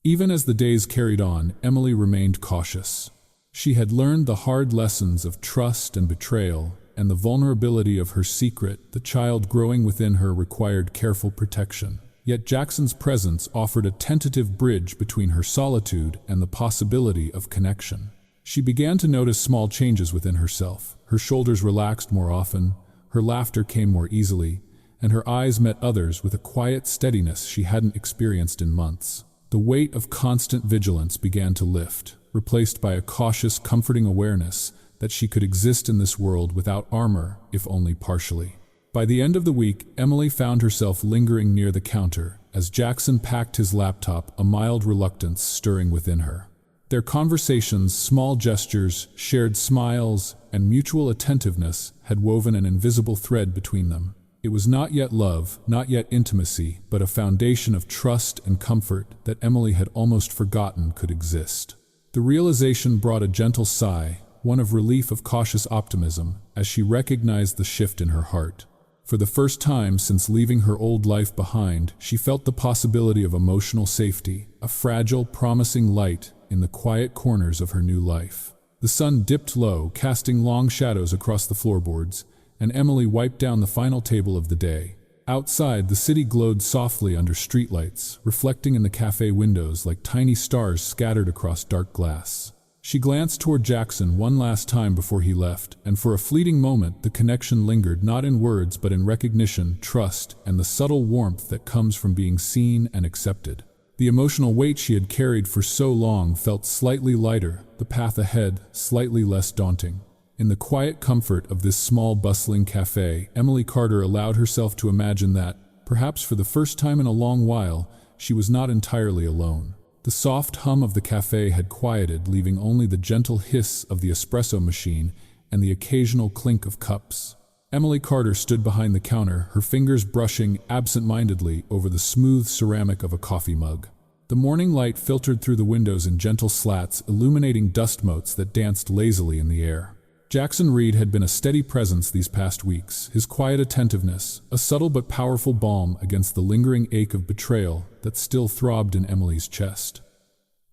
Even as the days carried on, Emily remained cautious. She had learned the hard lessons of trust and betrayal, and the vulnerability of her secret, the child growing within her, required careful protection. Yet Jackson's presence offered a tentative bridge between her solitude and the possibility of connection. She began to notice small changes within herself. Her shoulders relaxed more often, her laughter came more easily, and her eyes met others with a quiet steadiness she hadn't experienced in months. The weight of constant vigilance began to lift, replaced by a cautious, comforting awareness that she could exist in this world without armor, if only partially. By the end of the week, Emily found herself lingering near the counter as Jackson packed his laptop, a mild reluctance stirring within her. Their conversations, small gestures, shared smiles, and mutual attentiveness had woven an invisible thread between them. It was not yet love, not yet intimacy, but a foundation of trust and comfort that Emily had almost forgotten could exist. The realization brought a gentle sigh, one of relief, of cautious optimism, as she recognized the shift in her heart. For the first time since leaving her old life behind, she felt the possibility of emotional safety, a fragile, promising light in the quiet corners of her new life. The sun dipped low, casting long shadows across the floorboards, and Emily wiped down the final table of the day. Outside, the city glowed softly under streetlights, reflecting in the cafe windows like tiny stars scattered across dark glass. She glanced toward Jackson one last time before he left, and for a fleeting moment the connection lingered, not in words but in recognition, trust, and the subtle warmth that comes from being seen and accepted. The emotional weight she had carried for so long felt slightly lighter, the path ahead slightly less daunting. In the quiet comfort of this small, bustling cafe, Emily Carter allowed herself to imagine that, perhaps for the first time in a long while, she was not entirely alone. The soft hum of the cafe had quieted, leaving only the gentle hiss of the espresso machine and the occasional clink of cups. Emily Carter stood behind the counter, her fingers brushing absent-mindedly over the smooth ceramic of a coffee mug. The morning light filtered through the windows in gentle slats, illuminating dust motes that danced lazily in the air. Jackson Reed had been a steady presence these past weeks, his quiet attentiveness, a subtle but powerful balm against the lingering ache of betrayal that still throbbed in Emily's chest.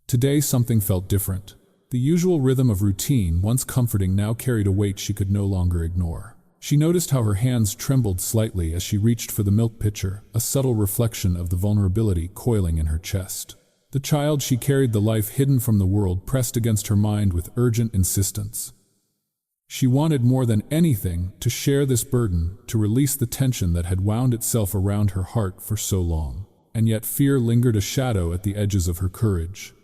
Today something felt different. The usual rhythm of routine, once comforting, now carried a weight she could no longer ignore. She noticed how her hands trembled slightly as she reached for the milk pitcher, a subtle reflection of the vulnerability coiling in her chest. The child she carried, the life hidden from the world, pressed against her mind with urgent insistence. She wanted more than anything to share this burden, to release the tension that had wound itself around her heart for so long. And yet fear lingered a shadow at the edges of her courage.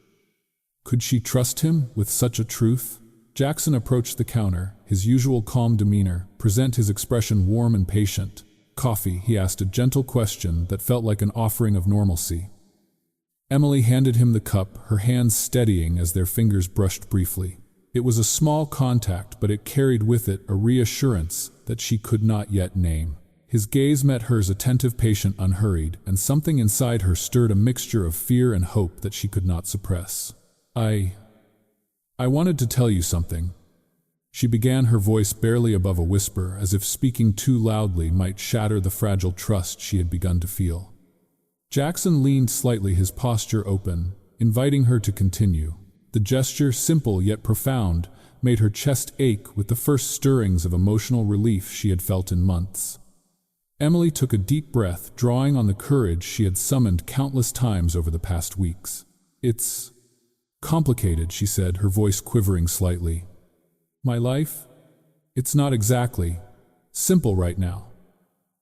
Could she trust him with such a truth? Jackson approached the counter, his usual calm demeanor, his expression warm and patient. "Coffee?" he asked, a gentle question that felt like an offering of normalcy. Emily handed him the cup, her hands steadying as their fingers brushed briefly. It was a small contact, but it carried with it a reassurance that she could not yet name. His gaze met hers, attentive, patient, unhurried, and something inside her stirred a mixture of fear and hope that she could not suppress. I wanted to tell you something." She began, her voice barely above a whisper, as if speaking too loudly might shatter the fragile trust she had begun to feel. Jackson leaned slightly, his posture open, inviting her to continue. The gesture, simple yet profound, made her chest ache with the first stirrings of emotional relief she had felt in months. Emily took a deep breath, drawing on the courage she had summoned countless times over the past weeks. "It's complicated," she said, her voice quivering slightly. "My life? It's not exactly simple right now."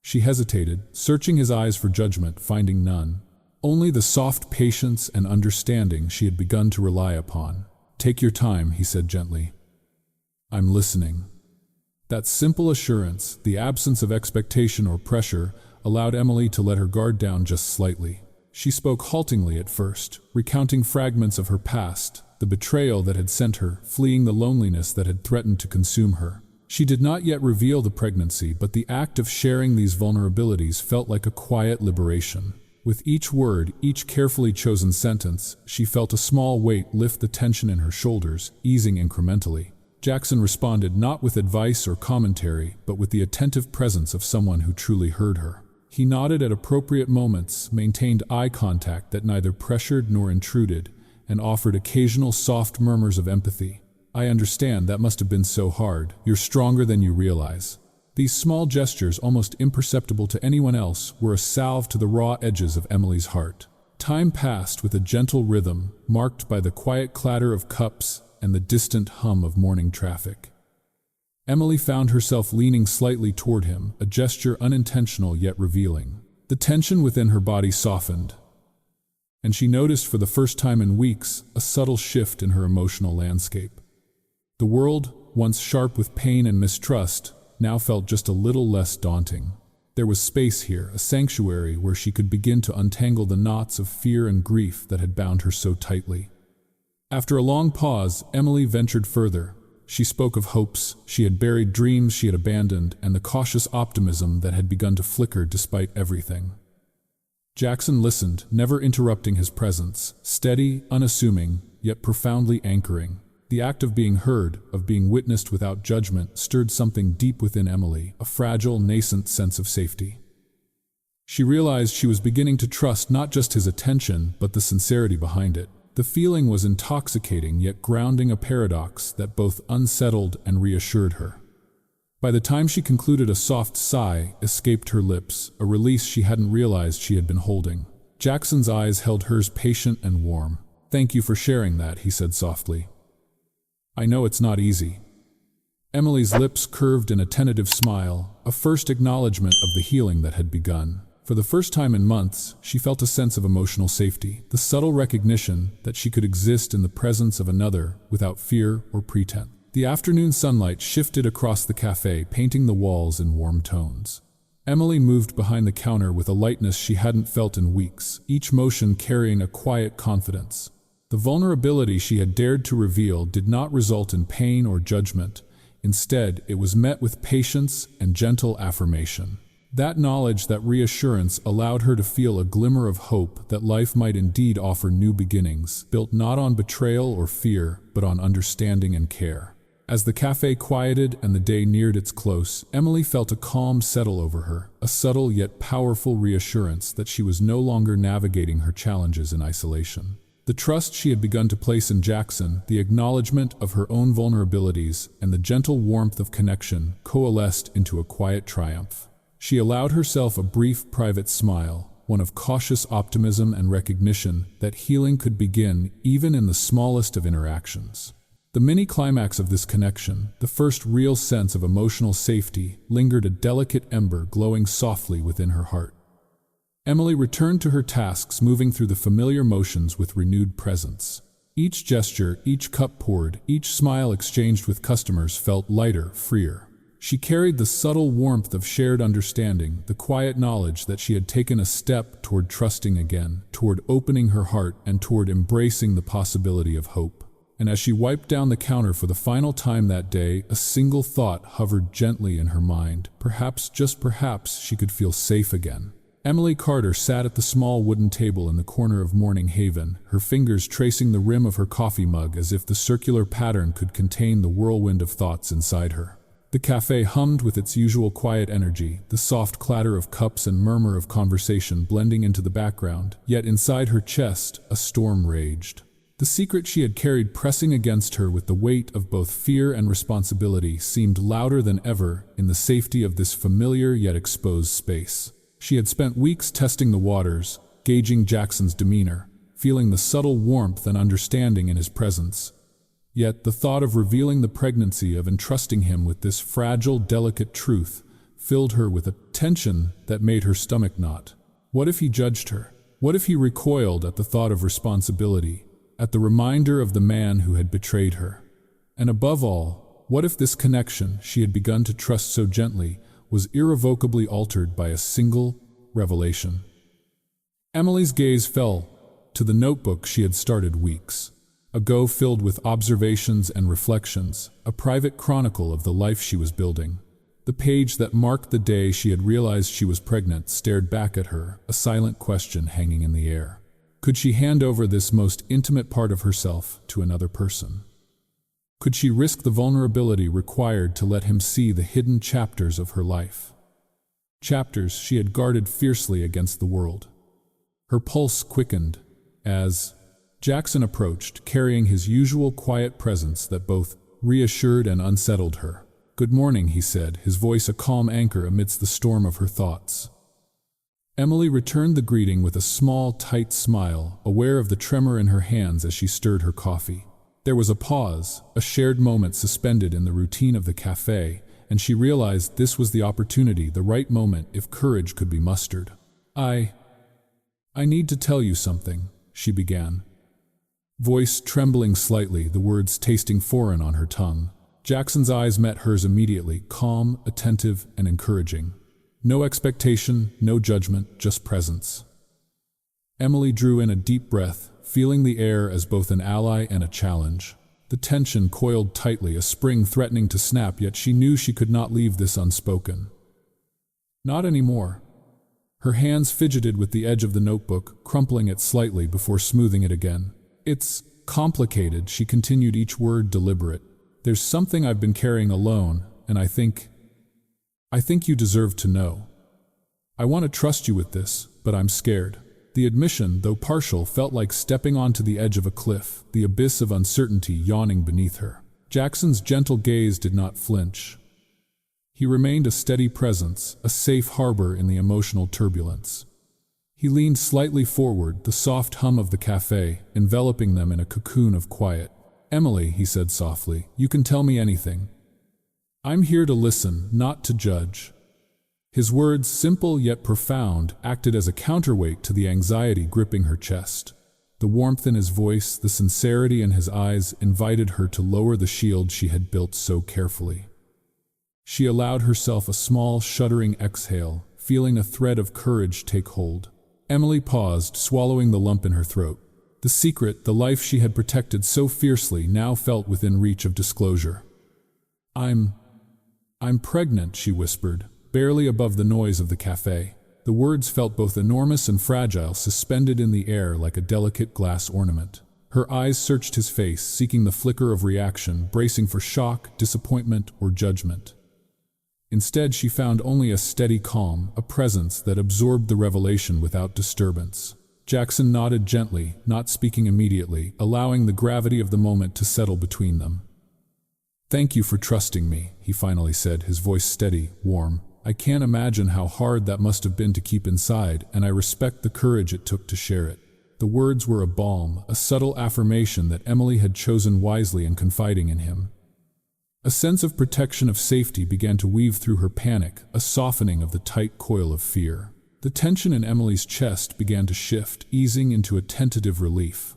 She hesitated, searching his eyes for judgment, finding none. Only the soft patience and understanding she had begun to rely upon. "Take your time," he said gently. "I'm listening." That simple assurance, the absence of expectation or pressure, allowed Emily to let her guard down just slightly. She spoke haltingly at first, recounting fragments of her past, the betrayal that had sent her, fleeing the loneliness that had threatened to consume her. She did not yet reveal the pregnancy, but the act of sharing these vulnerabilities felt like a quiet liberation. With each word, each carefully chosen sentence, she felt a small weight lift the tension in her shoulders, easing incrementally. Jackson responded not with advice or commentary, but with the attentive presence of someone who truly heard her. He nodded at appropriate moments, maintained eye contact that neither pressured nor intruded, and offered occasional soft murmurs of empathy. "I understand, that must have been so hard. You're stronger than you realize." These small gestures, almost imperceptible to anyone else, were a salve to the raw edges of Emily's heart. Time passed with a gentle rhythm, marked by the quiet clatter of cups and the distant hum of morning traffic. Emily found herself leaning slightly toward him, a gesture unintentional yet revealing. The tension within her body softened, and she noticed for the first time in weeks a subtle shift in her emotional landscape. The world, once sharp with pain and mistrust, now felt just a little less daunting. There was space here, a sanctuary where she could begin to untangle the knots of fear and grief that had bound her so tightly. After a long pause, Emily ventured further. She spoke of hopes she had buried, dreams she had abandoned, and the cautious optimism that had begun to flicker despite everything. Jackson listened, never interrupting his presence, steady, unassuming, yet profoundly anchoring. The act of being heard, of being witnessed without judgment, stirred something deep within Emily, a fragile, nascent sense of safety. She realized she was beginning to trust not just his attention, but the sincerity behind it. The feeling was intoxicating, yet grounding, a paradox that both unsettled and reassured her. By the time she concluded, a soft sigh escaped her lips, a release she hadn't realized she had been holding. Jackson's eyes held hers, patient and warm. "Thank you for sharing that," he said softly. "I know it's not easy." Emily's lips curved in a tentative smile, a first acknowledgement of the healing that had begun. For the first time in months, she felt a sense of emotional safety, the subtle recognition that she could exist in the presence of another without fear or pretense. The afternoon sunlight shifted across the cafe, painting the walls in warm tones. Emily moved behind the counter with a lightness she hadn't felt in weeks, each motion carrying a quiet confidence. The vulnerability she had dared to reveal did not result in pain or judgment. Instead, it was met with patience and gentle affirmation. That knowledge, that reassurance, allowed her to feel a glimmer of hope that life might indeed offer new beginnings, built not on betrayal or fear, but on understanding and care. As the cafe quieted and the day neared its close, Emily felt a calm settle over her, a subtle yet powerful reassurance that she was no longer navigating her challenges in isolation. The trust she had begun to place in Jackson, the acknowledgement of her own vulnerabilities, and the gentle warmth of connection coalesced into a quiet triumph. She allowed herself a brief, private smile, one of cautious optimism and recognition that healing could begin even in the smallest of interactions. The mini-climax of this connection, the first real sense of emotional safety, lingered, a delicate ember glowing softly within her heart. Emily returned to her tasks, moving through the familiar motions with renewed presence. Each gesture, each cup poured, each smile exchanged with customers felt lighter, freer. She carried the subtle warmth of shared understanding, the quiet knowledge that she had taken a step toward trusting again, toward opening her heart, and toward embracing the possibility of hope. And as she wiped down the counter for the final time that day, a single thought hovered gently in her mind. Perhaps, just perhaps, she could feel safe again. Emily Carter sat at the small wooden table in the corner of Morning Haven, her fingers tracing the rim of her coffee mug as if the circular pattern could contain the whirlwind of thoughts inside her. The cafe hummed with its usual quiet energy, the soft clatter of cups and murmur of conversation blending into the background, yet inside her chest, a storm raged. The secret she had carried pressing against her with the weight of both fear and responsibility seemed louder than ever in the safety of this familiar yet exposed space. She had spent weeks testing the waters, gauging Jackson's demeanor, feeling the subtle warmth and understanding in his presence. Yet the thought of revealing the pregnancy, of entrusting him with this fragile, delicate truth, filled her with a tension that made her stomach knot. What if he judged her? What if he recoiled at the thought of responsibility, at the reminder of the man who had betrayed her? And above all, what if this connection she had begun to trust so gently was irrevocably altered by a single revelation? Emily's gaze fell to the notebook she had started weeks ago, filled with observations and reflections, a private chronicle of the life she was building. The page that marked the day she had realized she was pregnant stared back at her, a silent question hanging in the air. Could she hand over this most intimate part of herself to another person? Could she risk the vulnerability required to let him see the hidden chapters of her life? Chapters she had guarded fiercely against the world. Her pulse quickened as Jackson approached, carrying his usual quiet presence that both reassured and unsettled her. "Good morning," he said, his voice a calm anchor amidst the storm of her thoughts. Emily returned the greeting with a small, tight smile, aware of the tremor in her hands as she stirred her coffee. There was a pause, a shared moment suspended in the routine of the cafe, and she realized this was the opportunity, the right moment if courage could be mustered. I need to tell you something," she began. Voice trembling slightly, the words tasting foreign on her tongue. Jackson's eyes met hers immediately, calm, attentive, and encouraging. No expectation, no judgment, just presence. Emily drew in a deep breath, feeling the air as both an ally and a challenge. The tension coiled tightly, a spring threatening to snap, yet she knew she could not leave this unspoken. Not anymore. Her hands fidgeted with the edge of the notebook, crumpling it slightly before smoothing it again. "It's complicated," she continued, each word deliberate. "There's something I've been carrying alone, and I think you deserve to know. I want to trust you with this, but I'm scared." The admission, though partial, felt like stepping onto the edge of a cliff, the abyss of uncertainty yawning beneath her. Jackson's gentle gaze did not flinch. He remained a steady presence, a safe harbor in the emotional turbulence. He leaned slightly forward, the soft hum of the cafe enveloping them in a cocoon of quiet. "Emily," he said softly, "you can tell me anything. I'm here to listen, not to judge." His words, simple yet profound, acted as a counterweight to the anxiety gripping her chest. The warmth in his voice, the sincerity in his eyes invited her to lower the shield she had built so carefully. She allowed herself a small, shuddering exhale, feeling a thread of courage take hold. Emily paused, swallowing the lump in her throat. The secret, the life she had protected so fiercely, now felt within reach of disclosure. I'm pregnant," she whispered, barely above the noise of the cafe. The words felt both enormous and fragile, suspended in the air like a delicate glass ornament. Her eyes searched his face, seeking the flicker of reaction, bracing for shock, disappointment, or judgment. Instead, she found only a steady calm, a presence that absorbed the revelation without disturbance. Jackson nodded gently, not speaking immediately, allowing the gravity of the moment to settle between them. "Thank you for trusting me," he finally said, his voice steady, warm. "I can't imagine how hard that must have been to keep inside, and I respect the courage it took to share it." The words were a balm, a subtle affirmation that Emily had chosen wisely in confiding in him. A sense of protection, of safety, began to weave through her panic, a softening of the tight coil of fear. The tension in Emily's chest began to shift, easing into a tentative relief.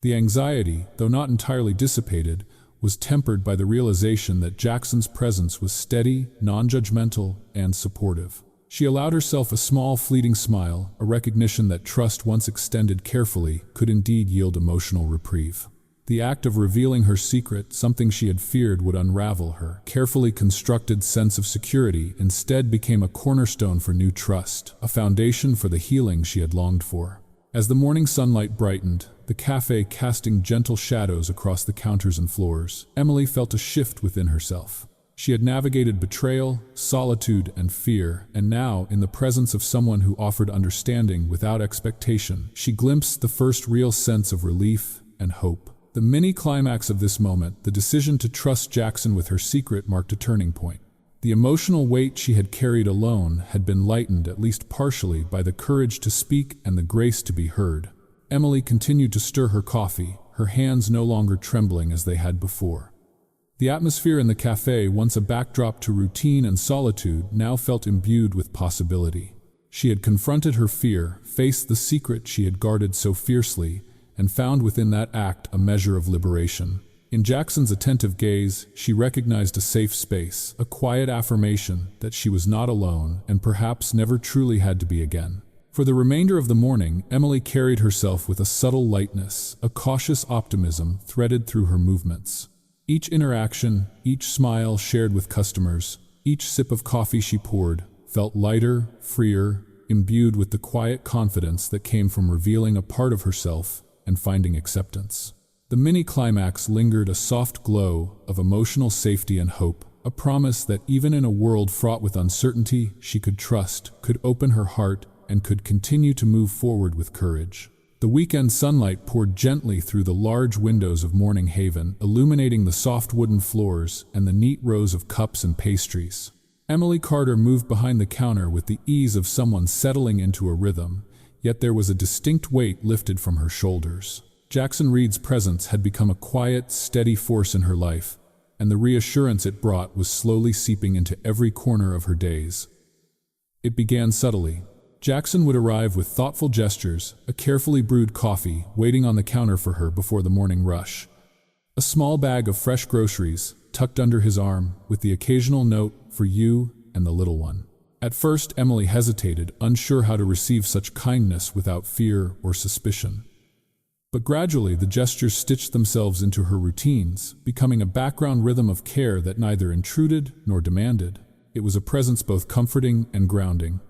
The anxiety, though not entirely dissipated, was tempered by the realization that Jackson's presence was steady, non-judgmental, and supportive. She allowed herself a small, fleeting smile, a recognition that trust once extended carefully could indeed yield emotional reprieve. The act of revealing her secret, something she had feared would unravel her carefully constructed sense of security, instead became a cornerstone for new trust, a foundation for the healing she had longed for. As the morning sunlight brightened, the cafe casting gentle shadows across the counters and floors, Emily felt a shift within herself. She had navigated betrayal, solitude, and fear, and now, in the presence of someone who offered understanding without expectation, she glimpsed the first real sense of relief and hope. The mini-climax of this moment, the decision to trust Jackson with her secret, marked a turning point. The emotional weight she had carried alone had been lightened, at least partially, by the courage to speak and the grace to be heard. Emily continued to stir her coffee, her hands no longer trembling as they had before. The atmosphere in the cafe, once a backdrop to routine and solitude, now felt imbued with possibility. She had confronted her fear, faced the secret she had guarded so fiercely, and found within that act a measure of liberation. In Jackson's attentive gaze, she recognized a safe space, a quiet affirmation that she was not alone and perhaps never truly had to be again. For the remainder of the morning, Emily carried herself with a subtle lightness, a cautious optimism threaded through her movements. Each interaction, each smile shared with customers, each sip of coffee she poured, felt lighter, freer, imbued with the quiet confidence that came from revealing a part of herself and finding acceptance. The mini-climax lingered, a soft glow of emotional safety and hope, a promise that even in a world fraught with uncertainty, she could trust, could open her heart, and could continue to move forward with courage. The weekend sunlight poured gently through the large windows of Morning Haven, illuminating the soft wooden floors and the neat rows of cups and pastries. Emily Carter moved behind the counter with the ease of someone settling into a rhythm, yet there was a distinct weight lifted from her shoulders. Jackson Reed's presence had become a quiet, steady force in her life, and the reassurance it brought was slowly seeping into every corner of her days. It began subtly. Jackson would arrive with thoughtful gestures, a carefully brewed coffee waiting on the counter for her before the morning rush, a small bag of fresh groceries tucked under his arm, with the occasional note, "For you and the little one." At first, Emily hesitated, unsure how to receive such kindness without fear or suspicion. But gradually the gestures stitched themselves into her routines, becoming a background rhythm of care that neither intruded nor demanded. It was a presence both comforting and grounding.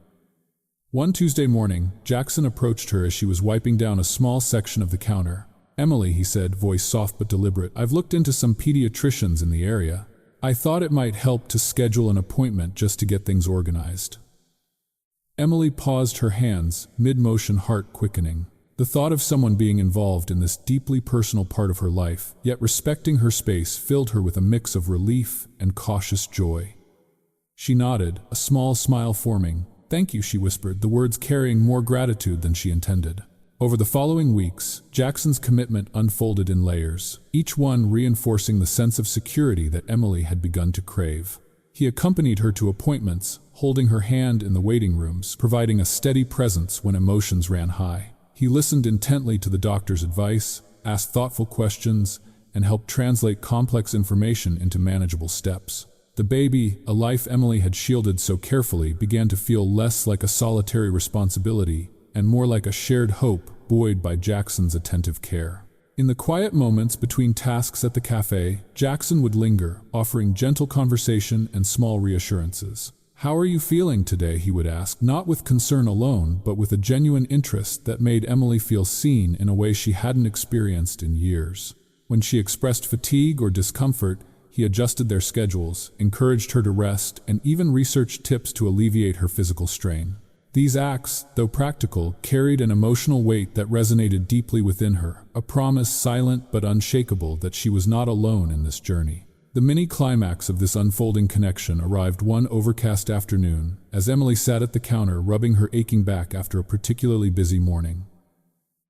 One Tuesday morning, Jackson approached her as she was wiping down a small section of the counter. "Emily," he said, voice soft but deliberate, "I've looked into some pediatricians in the area. I thought it might help to schedule an appointment just to get things organized." Emily paused, her hands, mid-motion, heart quickening. The thought of someone being involved in this deeply personal part of her life, yet respecting her space, filled her with a mix of relief and cautious joy. She nodded, a small smile forming. "Thank you," she whispered, the words carrying more gratitude than she intended. Over the following weeks, Jackson's commitment unfolded in layers, each one reinforcing the sense of security that Emily had begun to crave. He accompanied her to appointments, holding her hand in the waiting rooms, providing a steady presence when emotions ran high. He listened intently to the doctor's advice, asked thoughtful questions, and helped translate complex information into manageable steps. The baby, a life Emily had shielded so carefully, began to feel less like a solitary responsibility and more like a shared hope buoyed by Jackson's attentive care. In the quiet moments between tasks at the cafe, Jackson would linger, offering gentle conversation and small reassurances. "How are you feeling today?" he would ask, not with concern alone, but with a genuine interest that made Emily feel seen in a way she hadn't experienced in years. When she expressed fatigue or discomfort, he adjusted their schedules, encouraged her to rest, and even researched tips to alleviate her physical strain. These acts, though practical, carried an emotional weight that resonated deeply within her, a promise silent but unshakable that she was not alone in this journey. The mini-climax of this unfolding connection arrived one overcast afternoon, as Emily sat at the counter rubbing her aching back after a particularly busy morning.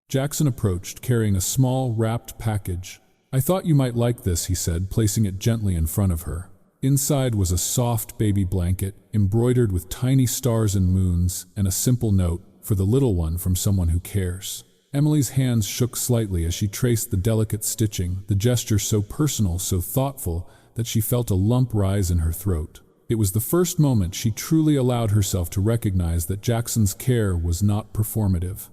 Jackson approached, carrying a small, wrapped package. "I thought you might like this," he said, placing it gently in front of her. Inside was a soft baby blanket, embroidered with tiny stars and moons, and a simple note, "For the little one from someone who cares." Emily's hands shook slightly as she traced the delicate stitching, the gesture so personal, so thoughtful, that she felt a lump rise in her throat. It was the first moment she truly allowed herself to recognize that Jackson's care was not performative.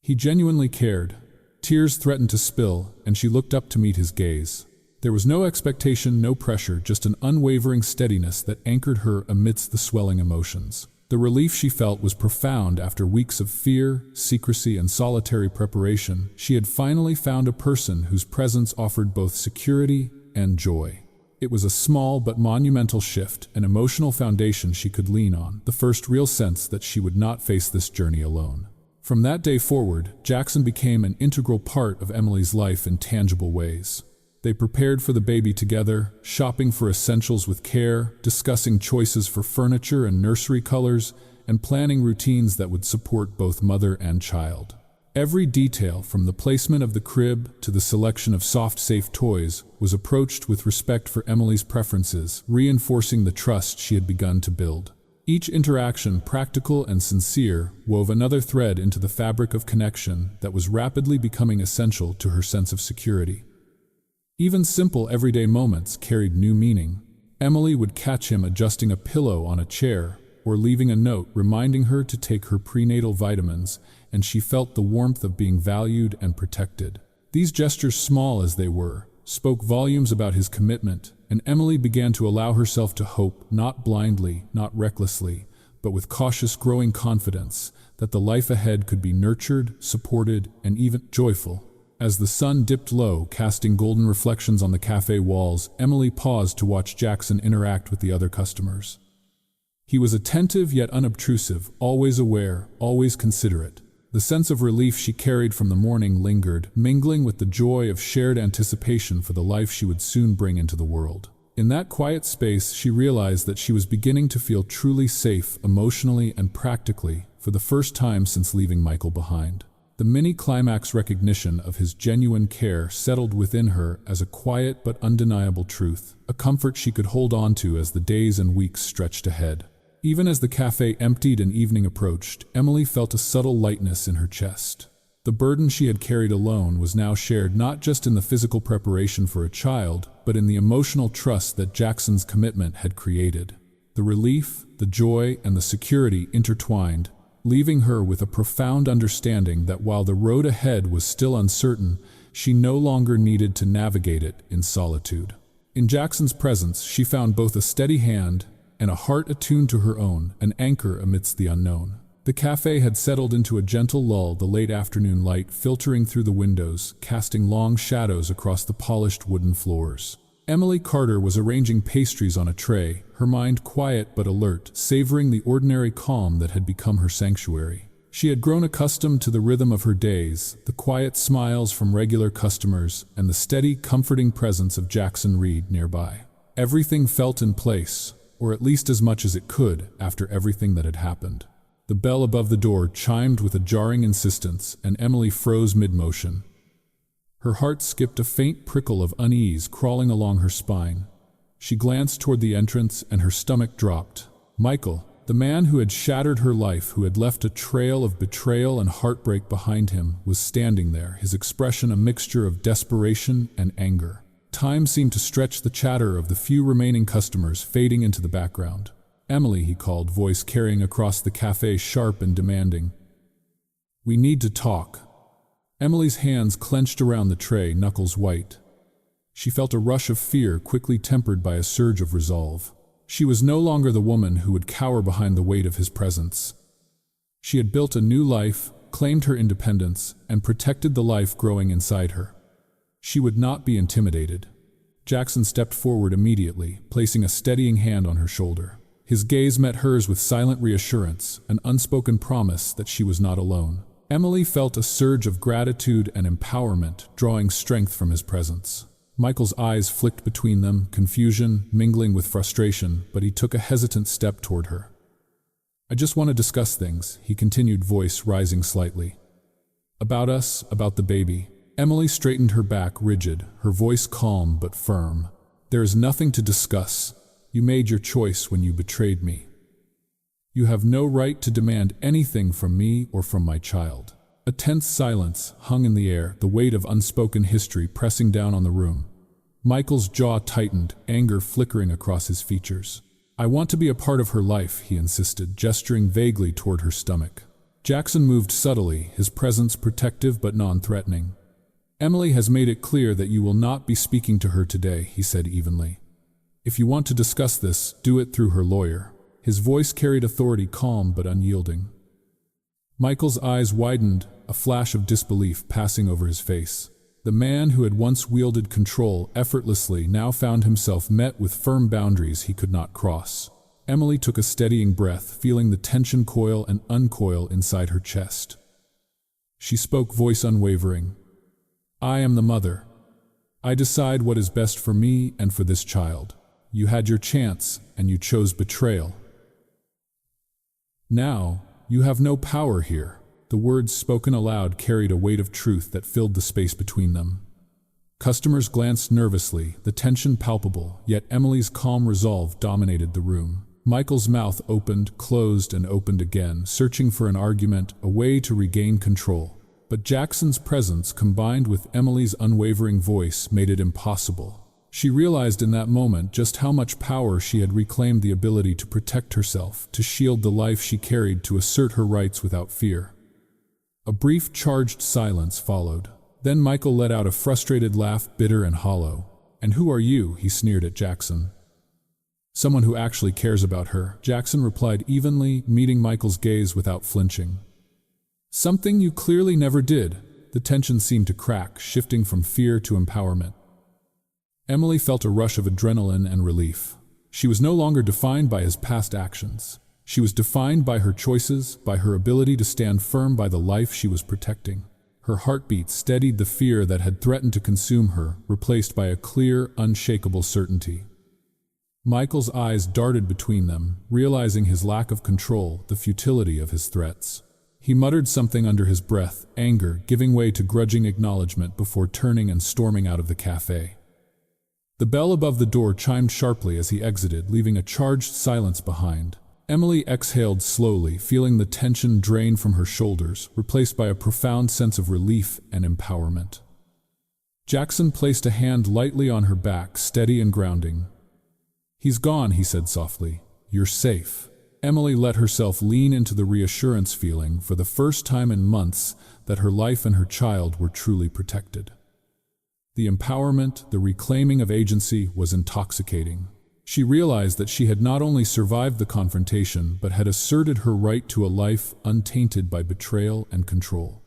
He genuinely cared. Tears threatened to spill, and she looked up to meet his gaze. There was no expectation, no pressure, just an unwavering steadiness that anchored her amidst the swelling emotions. The relief she felt was profound. After weeks of fear, secrecy, and solitary preparation, she had finally found a person whose presence offered both security and joy. It was a small but monumental shift, an emotional foundation she could lean on, the first real sense that she would not face this journey alone. From that day forward, Jackson became an integral part of Emily's life in tangible ways. They prepared for the baby together, shopping for essentials with care, discussing choices for furniture and nursery colors, and planning routines that would support both mother and child. Every detail, from the placement of the crib to the selection of soft, safe toys, was approached with respect for Emily's preferences, reinforcing the trust she had begun to build. Each interaction, practical and sincere, wove another thread into the fabric of connection that was rapidly becoming essential to her sense of security. Even simple everyday moments carried new meaning. Emily would catch him adjusting a pillow on a chair or leaving a note reminding her to take her prenatal vitamins, and she felt the warmth of being valued and protected. These gestures, small as they were, spoke volumes about his commitment, and Emily began to allow herself to hope, not blindly, not recklessly, but with cautious, growing confidence that the life ahead could be nurtured, supported, and even joyful. As the sun dipped low, casting golden reflections on the cafe walls, Emily paused to watch Jackson interact with the other customers. He was attentive yet unobtrusive, always aware, always considerate. The sense of relief she carried from the morning lingered, mingling with the joy of shared anticipation for the life she would soon bring into the world. In that quiet space, she realized that she was beginning to feel truly safe, emotionally and practically, for the first time since leaving Michael behind. The mini-climax recognition of his genuine care settled within her as a quiet but undeniable truth, a comfort she could hold on to as the days and weeks stretched ahead. Even as the cafe emptied and evening approached, Emily felt a subtle lightness in her chest. The burden she had carried alone was now shared not just in the physical preparation for a child, but in the emotional trust that Jackson's commitment had created. The relief, the joy, and the security intertwined, leaving her with a profound understanding that while the road ahead was still uncertain, she no longer needed to navigate it in solitude. In Jackson's presence, she found both a steady hand and a heart attuned to her own, an anchor amidst the unknown. The cafe had settled into a gentle lull, the late afternoon light filtering through the windows, casting long shadows across the polished wooden floors. Emily Carter was arranging pastries on a tray, her mind quiet but alert, savoring the ordinary calm that had become her sanctuary. She had grown accustomed to the rhythm of her days, the quiet smiles from regular customers, and the steady, comforting presence of Jackson Reed nearby. Everything felt in place. or at least as much as it could after everything that had happened. The bell above the door chimed with a jarring insistence, and Emily froze mid-motion. Her heart skipped, a faint prickle of unease crawling along her spine. She glanced toward the entrance and her stomach dropped. Michael, the man who had shattered her life, who had left a trail of betrayal and heartbreak behind him, was standing there, his expression a mixture of desperation and anger. Time seemed to stretch, the chatter of the few remaining customers fading into the background. "Emily," he called, voice carrying across the cafe, sharp and demanding. "We need to talk." Emily's hands clenched around the tray, knuckles white. She felt a rush of fear, quickly tempered by a surge of resolve. She was no longer the woman who would cower behind the weight of his presence. She had built a new life, claimed her independence, and protected the life growing inside her. She would not be intimidated. Jackson stepped forward immediately, placing a steadying hand on her shoulder. His gaze met hers with silent reassurance, an unspoken promise that she was not alone. Emily felt a surge of gratitude and empowerment, drawing strength from his presence. Michael's eyes flicked between them, confusion mingling with frustration, but he took a hesitant step toward her. "I just want to discuss things," he continued, voice rising slightly. "About us, about the baby." Emily straightened her back, rigid, her voice calm but firm. "There is nothing to discuss. You made your choice when you betrayed me. You have no right to demand anything from me or from my child." A tense silence hung in the air, the weight of unspoken history pressing down on the room. Michael's jaw tightened, anger flickering across his features. "I want to be a part of her life," he insisted, gesturing vaguely toward her stomach. Jackson moved subtly, his presence protective but non-threatening. "Emily has made it clear that you will not be speaking to her today," he said evenly. "If you want to discuss this, do it through her lawyer." His voice carried authority, calm but unyielding. Michael's eyes widened, a flash of disbelief passing over his face. The man who had once wielded control effortlessly now found himself met with firm boundaries he could not cross. Emily took a steadying breath, feeling the tension coil and uncoil inside her chest. She spoke, voice unwavering. "I am the mother. I decide what is best for me and for this child. You had your chance, and you chose betrayal. Now, you have no power here." The words spoken aloud carried a weight of truth that filled the space between them. Customers glanced nervously, the tension palpable, yet Emily's calm resolve dominated the room. Michael's mouth opened, closed, and opened again, searching for an argument, a way to regain control. But Jackson's presence, combined with Emily's unwavering voice, made it impossible. She realized in that moment just how much power she had reclaimed, the ability to protect herself, to shield the life she carried, to assert her rights without fear. A brief, charged silence followed. Then Michael let out a frustrated laugh, bitter and hollow. "And who are you?" he sneered at Jackson. "Someone who actually cares about her," Jackson replied evenly, meeting Michael's gaze without flinching. "Something you clearly never did." The tension seemed to crack, shifting from fear to empowerment. Emily felt a rush of adrenaline and relief. She was no longer defined by his past actions. She was defined by her choices, by her ability to stand firm by the life she was protecting. Her heartbeat steadied the fear that had threatened to consume her, replaced by a clear, unshakable certainty. Michael's eyes darted between them, realizing his lack of control, the futility of his threats. He muttered something under his breath, anger giving way to grudging acknowledgement before turning and storming out of the cafe. The bell above the door chimed sharply as he exited, leaving a charged silence behind. Emily exhaled slowly, feeling the tension drain from her shoulders, replaced by a profound sense of relief and empowerment. Jackson placed a hand lightly on her back, steady and grounding. "He's gone," he said softly. "You're safe." Emily let herself lean into the reassurance, feeling, for the first time in months, that her life and her child were truly protected. The empowerment, the reclaiming of agency, was intoxicating. She realized that she had not only survived the confrontation, but had asserted her right to a life untainted by betrayal and control.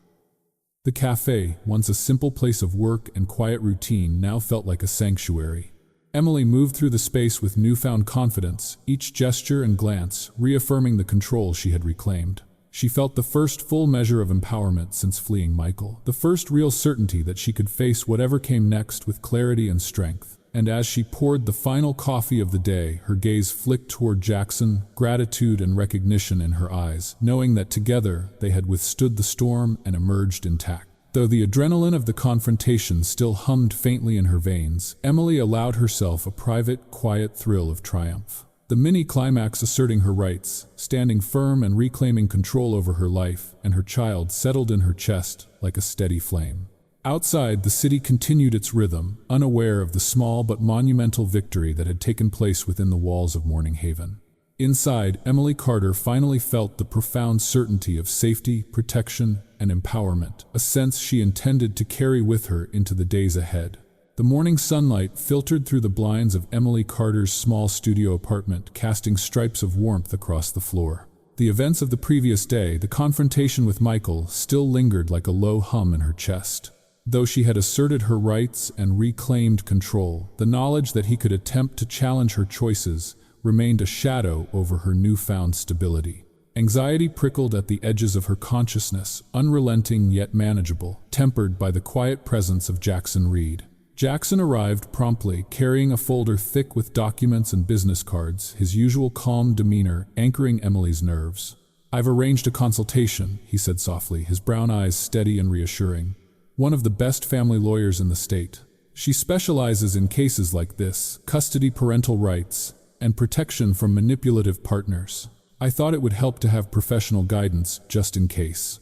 The cafe, once a simple place of work and quiet routine, now felt like a sanctuary. Emily moved through the space with newfound confidence, each gesture and glance reaffirming the control she had reclaimed. She felt the first full measure of empowerment since fleeing Michael, the first real certainty that she could face whatever came next with clarity and strength. And as she poured the final coffee of the day, her gaze flicked toward Jackson, gratitude and recognition in her eyes, knowing that together they had withstood the storm and emerged intact. Though the adrenaline of the confrontation still hummed faintly in her veins, Emily allowed herself a private, quiet thrill of triumph. The mini-climax asserting her rights, standing firm and reclaiming control over her life and her child settled in her chest like a steady flame. Outside, the city continued its rhythm, unaware of the small but monumental victory that had taken place within the walls of Morning Haven. Inside, Emily Carter finally felt the profound certainty of safety, protection, and empowerment, a sense she intended to carry with her into the days ahead. The morning sunlight filtered through the blinds of Emily Carter's small studio apartment, casting stripes of warmth across the floor. The events of the previous day, the confrontation with Michael, still lingered like a low hum in her chest. Though she had asserted her rights and reclaimed control, the knowledge that he could attempt to challenge her choices remained a shadow over her newfound stability. Anxiety prickled at the edges of her consciousness, unrelenting yet manageable, tempered by the quiet presence of Jackson Reed. Jackson arrived promptly, carrying a folder thick with documents and business cards, his usual calm demeanor anchoring Emily's nerves. "I've arranged a consultation," he said softly, his brown eyes steady and reassuring. "One of the best family lawyers in the state. She specializes in cases like this, custody, parental rights, and protection from manipulative partners. I thought it would help to have professional guidance just in case."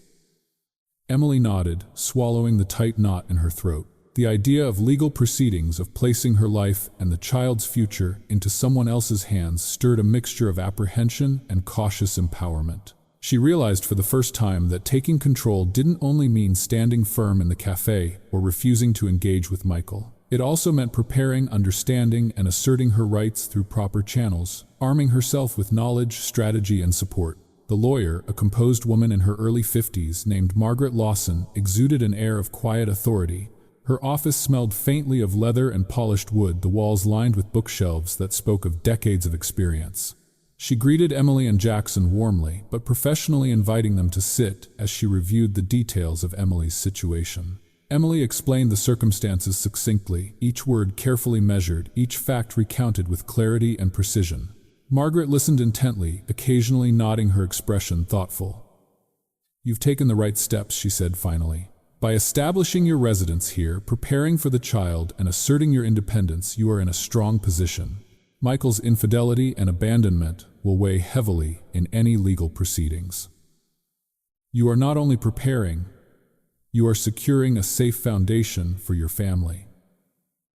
Emily nodded, swallowing the tight knot in her throat. The idea of legal proceedings, of placing her life and the child's future into someone else's hands, stirred a mixture of apprehension and cautious empowerment. She realized for the first time that taking control didn't only mean standing firm in the cafe or refusing to engage with Michael. It also meant preparing, understanding, and asserting her rights through proper channels, arming herself with knowledge, strategy, and support. The lawyer, a composed woman in her early 50s named Margaret Lawson, exuded an air of quiet authority. Her office smelled faintly of leather and polished wood, the walls lined with bookshelves that spoke of decades of experience. She greeted Emily and Jackson warmly, but professionally, inviting them to sit as she reviewed the details of Emily's situation. Emily explained the circumstances succinctly, each word carefully measured, each fact recounted with clarity and precision. Margaret listened intently, occasionally nodding, her expression thoughtful. "You've taken the right steps," she said finally. "By establishing your residence here, preparing for the child, and asserting your independence, you are in a strong position. Michael's infidelity and abandonment will weigh heavily in any legal proceedings. You are not only preparing, you are securing a safe foundation for your family."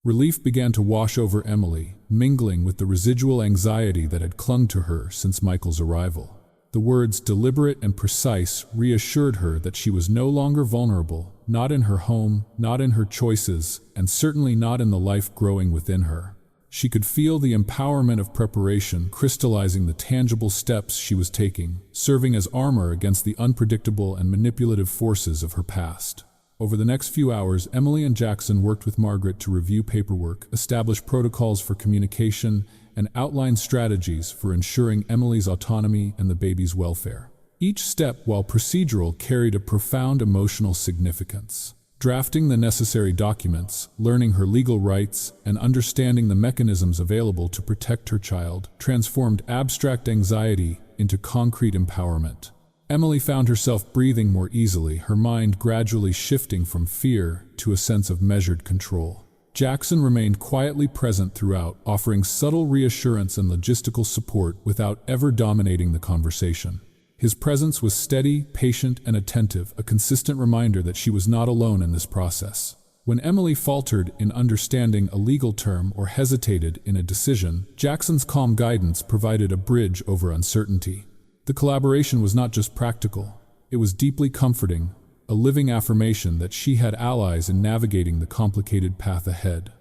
Relief began to wash over Emily, mingling with the residual anxiety that had clung to her since Michael's arrival. The words, deliberate and precise, reassured her that she was no longer vulnerable, not in her home, not in her choices, and certainly not in the life growing within her. She could feel the empowerment of preparation crystallizing the tangible steps she was taking, serving as armor against the unpredictable and manipulative forces of her past. Over the next few hours, Emily and Jackson worked with Margaret to review paperwork, establish protocols for communication, and outline strategies for ensuring Emily's autonomy and the baby's welfare. Each step, while procedural, carried a profound emotional significance. Drafting the necessary documents, learning her legal rights, and understanding the mechanisms available to protect her child transformed abstract anxiety into concrete empowerment. Emily found herself breathing more easily, her mind gradually shifting from fear to a sense of measured control. Jackson remained quietly present throughout, offering subtle reassurance and logistical support without ever dominating the conversation. His presence was steady, patient, and attentive, a consistent reminder that she was not alone in this process. When Emily faltered in understanding a legal term or hesitated in a decision, Jackson's calm guidance provided a bridge over uncertainty. The collaboration was not just practical, it was deeply comforting, a living affirmation that she had allies in navigating the complicated path ahead.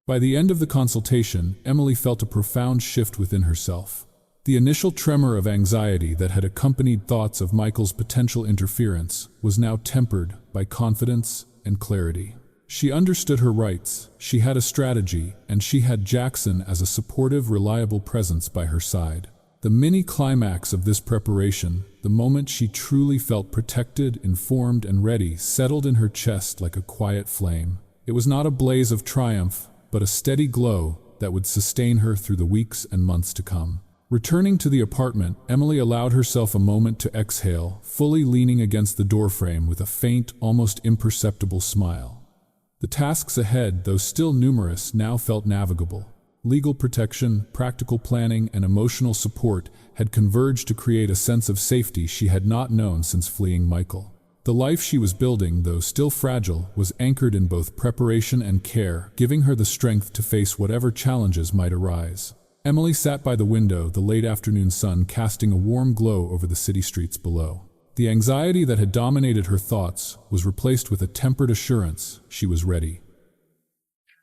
By the end of the consultation, Emily felt a profound shift within herself. The initial tremor of anxiety that had accompanied thoughts of Michael's potential interference was now tempered by confidence and clarity. She understood her rights, she had a strategy, and she had Jackson as a supportive, reliable presence by her side. The mini-climax of this preparation, the moment she truly felt protected, informed, and ready, settled in her chest like a quiet flame. It was not a blaze of triumph, but a steady glow that would sustain her through the weeks and months to come. Returning to the apartment, Emily allowed herself a moment to exhale, fully leaning against the doorframe with a faint, almost imperceptible smile. The tasks ahead, though still numerous, now felt navigable. Legal protection, practical planning, and emotional support had converged to create a sense of safety she had not known since fleeing Michael. The life she was building, though still fragile, was anchored in both preparation and care, giving her the strength to face whatever challenges might arise. Emily sat by the window, the late afternoon sun casting a warm glow over the city streets below. The anxiety that had dominated her thoughts was replaced with a tempered assurance she was ready.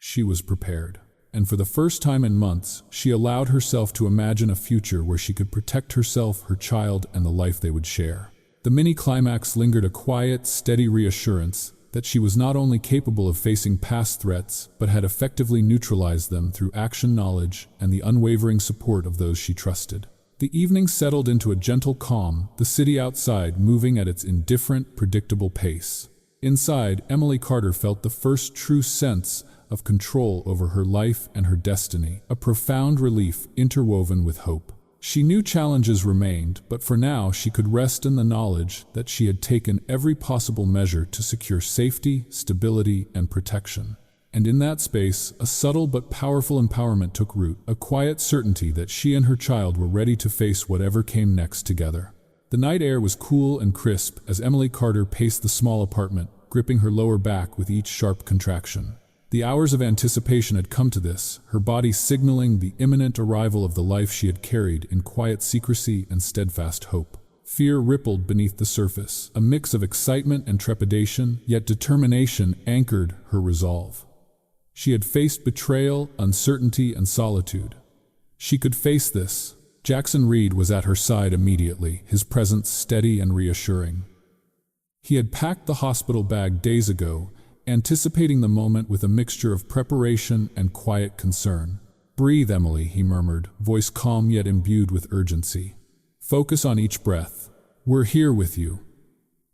She was prepared. And for the first time in months, she allowed herself to imagine a future where she could protect herself, her child, and the life they would share. The mini-climax lingered a quiet, steady reassurance that she was not only capable of facing past threats, but had effectively neutralized them through action knowledge and the unwavering support of those she trusted. The evening settled into a gentle calm, the city outside moving at its indifferent, predictable pace. Inside, Emily Carter felt the first true sense of control over her life and her destiny, a profound relief interwoven with hope. She knew challenges remained, but for now she could rest in the knowledge that she had taken every possible measure to secure safety, stability, and protection. And in that space, a subtle but powerful empowerment took root, a quiet certainty that she and her child were ready to face whatever came next together. The night air was cool and crisp as Emily Carter paced the small apartment, gripping her lower back with each sharp contraction. The hours of anticipation had come to this, her body signaling the imminent arrival of the life she had carried in quiet secrecy and steadfast hope. Fear rippled beneath the surface, a mix of excitement and trepidation, yet determination anchored her resolve. She had faced betrayal, uncertainty, and solitude. She could face this. Jackson Reed was at her side immediately, his presence steady and reassuring. He had packed the hospital bag days ago, anticipating the moment with a mixture of preparation and quiet concern. "Breathe, Emily," he murmured, voice calm yet imbued with urgency. "Focus on each breath. We're here with you."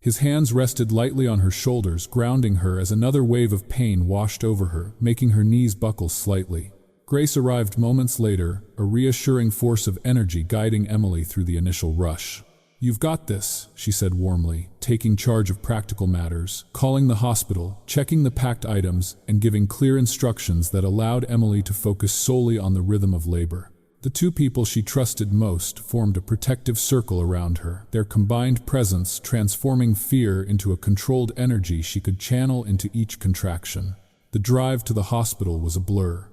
His hands rested lightly on her shoulders, grounding her as another wave of pain washed over her, making her knees buckle slightly. Grace arrived moments later, a reassuring force of energy guiding Emily through the initial rush. "You've got this," she said warmly, taking charge of practical matters, calling the hospital, checking the packed items, and giving clear instructions that allowed Emily to focus solely on the rhythm of labor. The two people she trusted most formed a protective circle around her, their combined presence transforming fear into a controlled energy she could channel into each contraction. The drive to the hospital was a blur.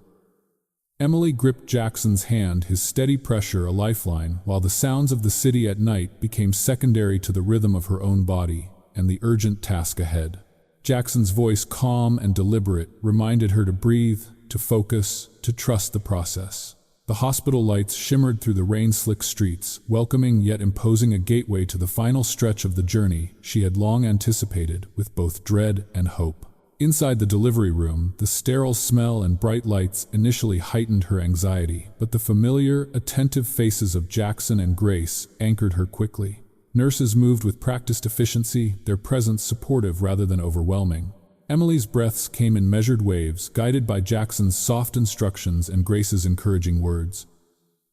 Emily gripped Jackson's hand, his steady pressure a lifeline, while the sounds of the city at night became secondary to the rhythm of her own body and the urgent task ahead. Jackson's voice, calm and deliberate, reminded her to breathe, to focus, to trust the process. The hospital lights shimmered through the rain-slick streets, welcoming yet imposing a gateway to the final stretch of the journey she had long anticipated with both dread and hope. Inside the delivery room, the sterile smell and bright lights initially heightened her anxiety, but the familiar, attentive faces of Jackson and Grace anchored her quickly. Nurses moved with practiced efficiency, their presence supportive rather than overwhelming. Emily's breaths came in measured waves, guided by Jackson's soft instructions and Grace's encouraging words.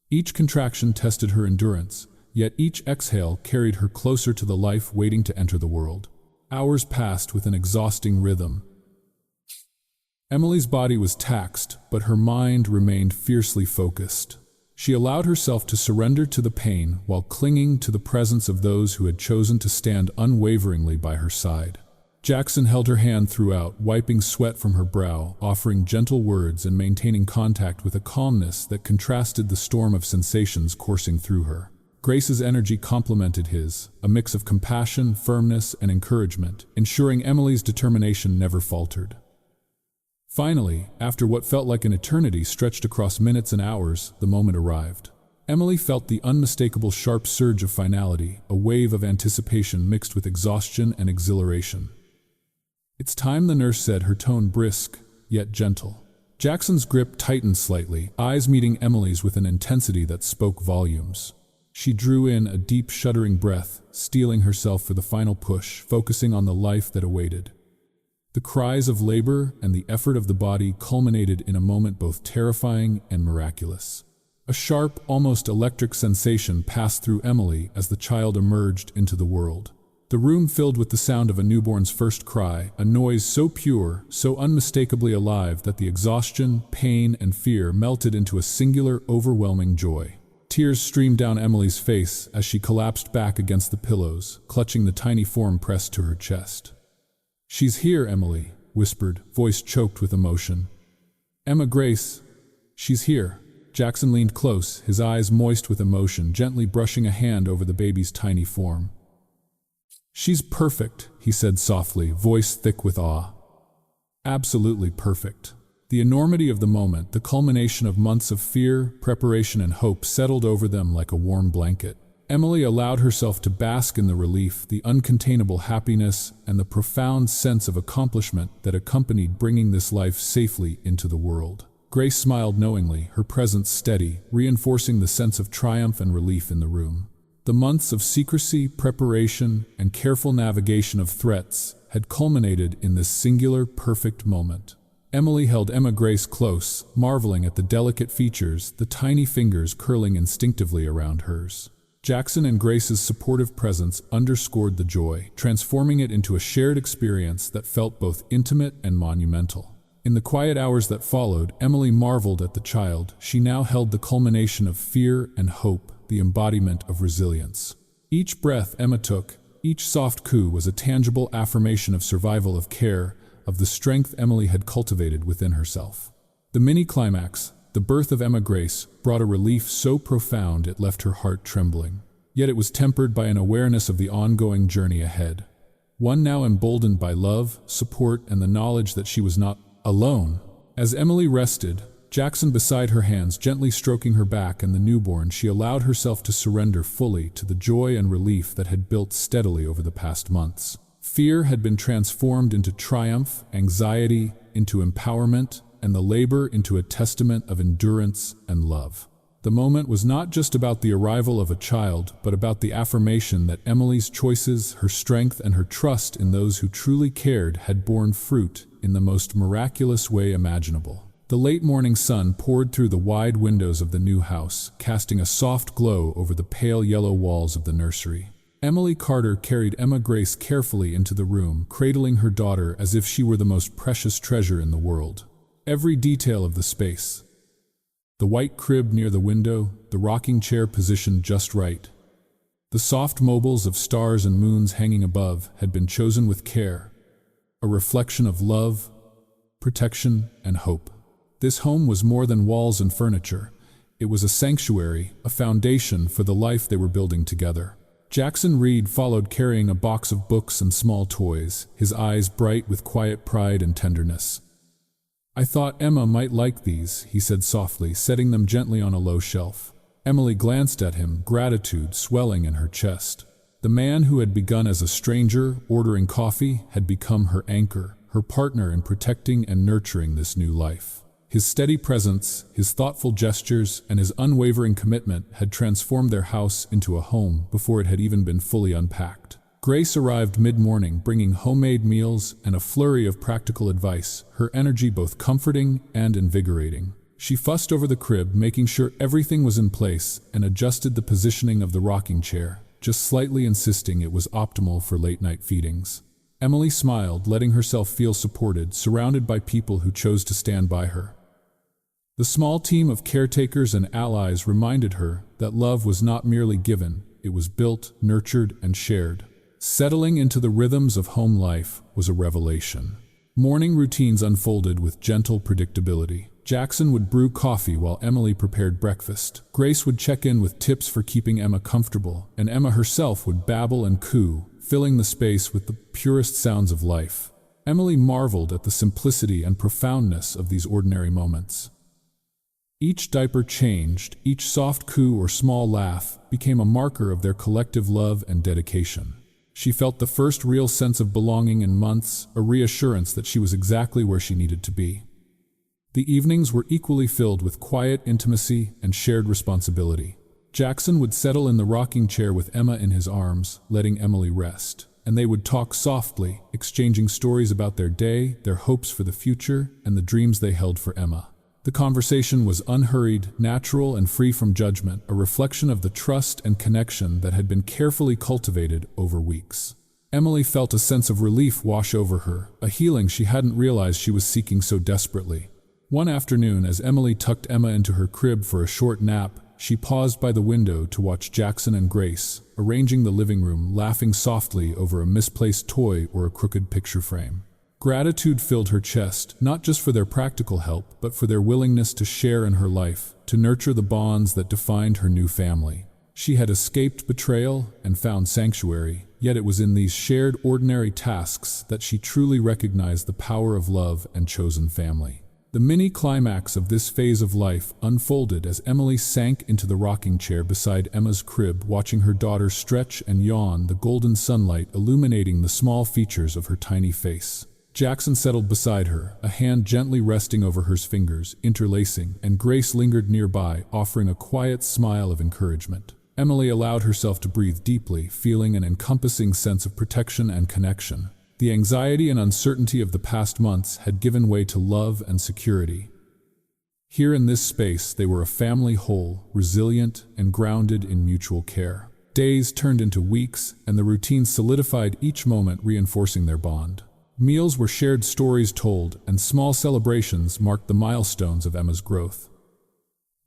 Each contraction tested her endurance, yet each exhale carried her closer to the life waiting to enter the world. Hours passed with an exhausting rhythm. Emily's body was taxed, but her mind remained fiercely focused. She allowed herself to surrender to the pain while clinging to the presence of those who had chosen to stand unwaveringly by her side. Jackson held her hand throughout, wiping sweat from her brow, offering gentle words and maintaining contact with a calmness that contrasted the storm of sensations coursing through her. Grace's energy complemented his, a mix of compassion, firmness, and encouragement, ensuring Emily's determination never faltered. Finally, after what felt like an eternity stretched across minutes and hours, the moment arrived. Emily felt the unmistakable sharp surge of finality, a wave of anticipation mixed with exhaustion and exhilaration. "It's time," the nurse said, her tone brisk, yet gentle. Jackson's grip tightened slightly, eyes meeting Emily's with an intensity that spoke volumes. She drew in a deep, shuddering breath, steeling herself for the final push, focusing on the life that awaited. The cries of labor and the effort of the body culminated in a moment both terrifying and miraculous. A sharp, almost electric sensation passed through Emily as the child emerged into the world. The room filled with the sound of a newborn's first cry, a noise so pure, so unmistakably alive that the exhaustion, pain, and fear melted into a singular, overwhelming joy. Tears streamed down Emily's face as she collapsed back against the pillows, clutching the tiny form pressed to her chest. "She's here, Emily," whispered, voice choked with emotion. "Emma Grace, she's here." Jackson leaned close, his eyes moist with emotion, gently brushing a hand over the baby's tiny form. "She's perfect," he said softly, voice thick with awe. "Absolutely perfect." The enormity of the moment, the culmination of months of fear, preparation, and hope settled over them like a warm blanket. Emily allowed herself to bask in the relief, the uncontainable happiness, and the profound sense of accomplishment that accompanied bringing this life safely into the world. Grace smiled knowingly, her presence steady, reinforcing the sense of triumph and relief in the room. The months of secrecy, preparation, and careful navigation of threats had culminated in this singular, perfect moment. Emily held Emma Grace close, marveling at the delicate features, the tiny fingers curling instinctively around hers. Jackson and Grace's supportive presence underscored the joy, transforming it into a shared experience that felt both intimate and monumental. In the quiet hours that followed, Emily marveled at the child. She now held the culmination of fear and hope, the embodiment of resilience. Each breath Emma took, each soft coo was a tangible affirmation of survival, of care, of the strength Emily had cultivated within herself. The mini-climax, the birth of Emma Grace, brought a relief so profound it left her heart trembling. Yet it was tempered by an awareness of the ongoing journey ahead. One now emboldened by love, support, and the knowledge that she was not alone. As Emily rested, Jackson beside her, hands gently stroking her back and the newborn, she allowed herself to surrender fully to the joy and relief that had built steadily over the past months. Fear had been transformed into triumph, anxiety into empowerment, and the labor into a testament of endurance and love. The moment was not just about the arrival of a child, but about the affirmation that Emily's choices, her strength, and her trust in those who truly cared had borne fruit in the most miraculous way imaginable. The late morning sun poured through the wide windows of the new house, casting a soft glow over the pale yellow walls of the nursery. Emily Carter carried Emma Grace carefully into the room, cradling her daughter as if she were the most precious treasure in the world. Every detail of the space, the white crib near the window, the rocking chair positioned just right, the soft mobiles of stars and moons hanging above, had been chosen with care, a reflection of love, protection, and hope. This home was more than walls and furniture. It was a sanctuary, a foundation for the life they were building together. Jackson Reed followed, carrying a box of books and small toys, his eyes bright with quiet pride and tenderness. "I thought Emma might like these," he said softly, setting them gently on a low shelf. Emily glanced at him, gratitude swelling in her chest. The man who had begun as a stranger, ordering coffee, had become her anchor, her partner in protecting and nurturing this new life. His steady presence, his thoughtful gestures, and his unwavering commitment had transformed their house into a home before it had even been fully unpacked. Grace arrived mid-morning, bringing homemade meals and a flurry of practical advice, her energy both comforting and invigorating. She fussed over the crib, making sure everything was in place, and adjusted the positioning of the rocking chair, just slightly insisting it was optimal for late-night feedings. Emily smiled, letting herself feel supported, surrounded by people who chose to stand by her. The small team of caretakers and allies reminded her that love was not merely given, it was built, nurtured, and shared. Settling into the rhythms of home life was a revelation. Morning routines unfolded with gentle predictability. Jackson would brew coffee while Emily prepared breakfast. Grace would check in with tips for keeping Emma comfortable, and Emma herself would babble and coo, filling the space with the purest sounds of life. Emily marveled at the simplicity and profoundness of these ordinary moments. Each diaper changed, each soft coo or small laugh became a marker of their collective love and dedication. She felt the first real sense of belonging in months, a reassurance that she was exactly where she needed to be. The evenings were equally filled with quiet intimacy and shared responsibility. Jackson would settle in the rocking chair with Emma in his arms, letting Emily rest. and they would talk softly, exchanging stories about their day, their hopes for the future, and the dreams they held for Emma. The conversation was unhurried, natural, and free from judgment, a reflection of the trust and connection that had been carefully cultivated over weeks. Emily felt a sense of relief wash over her, a healing she hadn't realized she was seeking so desperately. One afternoon, as Emily tucked Emma into her crib for a short nap, she paused by the window to watch Jackson and Grace, arranging the living room, laughing softly over a misplaced toy or a crooked picture frame. Gratitude filled her chest, not just for their practical help, but for their willingness to share in her life, to nurture the bonds that defined her new family. She had escaped betrayal and found sanctuary, yet it was in these shared ordinary tasks that she truly recognized the power of love and chosen family. The mini-climax of this phase of life unfolded as Emily sank into the rocking chair beside Emma's crib, watching her daughter stretch and yawn, the golden sunlight illuminating the small features of her tiny face. Jackson settled beside her, a hand gently resting over her fingers, interlacing, and Grace lingered nearby, offering a quiet smile of encouragement. Emily allowed herself to breathe deeply, feeling an encompassing sense of protection and connection. The anxiety and uncertainty of the past months had given way to love and security. Here in this space, they were a family whole, resilient, and grounded in mutual care. Days turned into weeks, and the routine solidified each moment, reinforcing their bond. Meals were shared, stories told, and small celebrations marked the milestones of Emma's growth.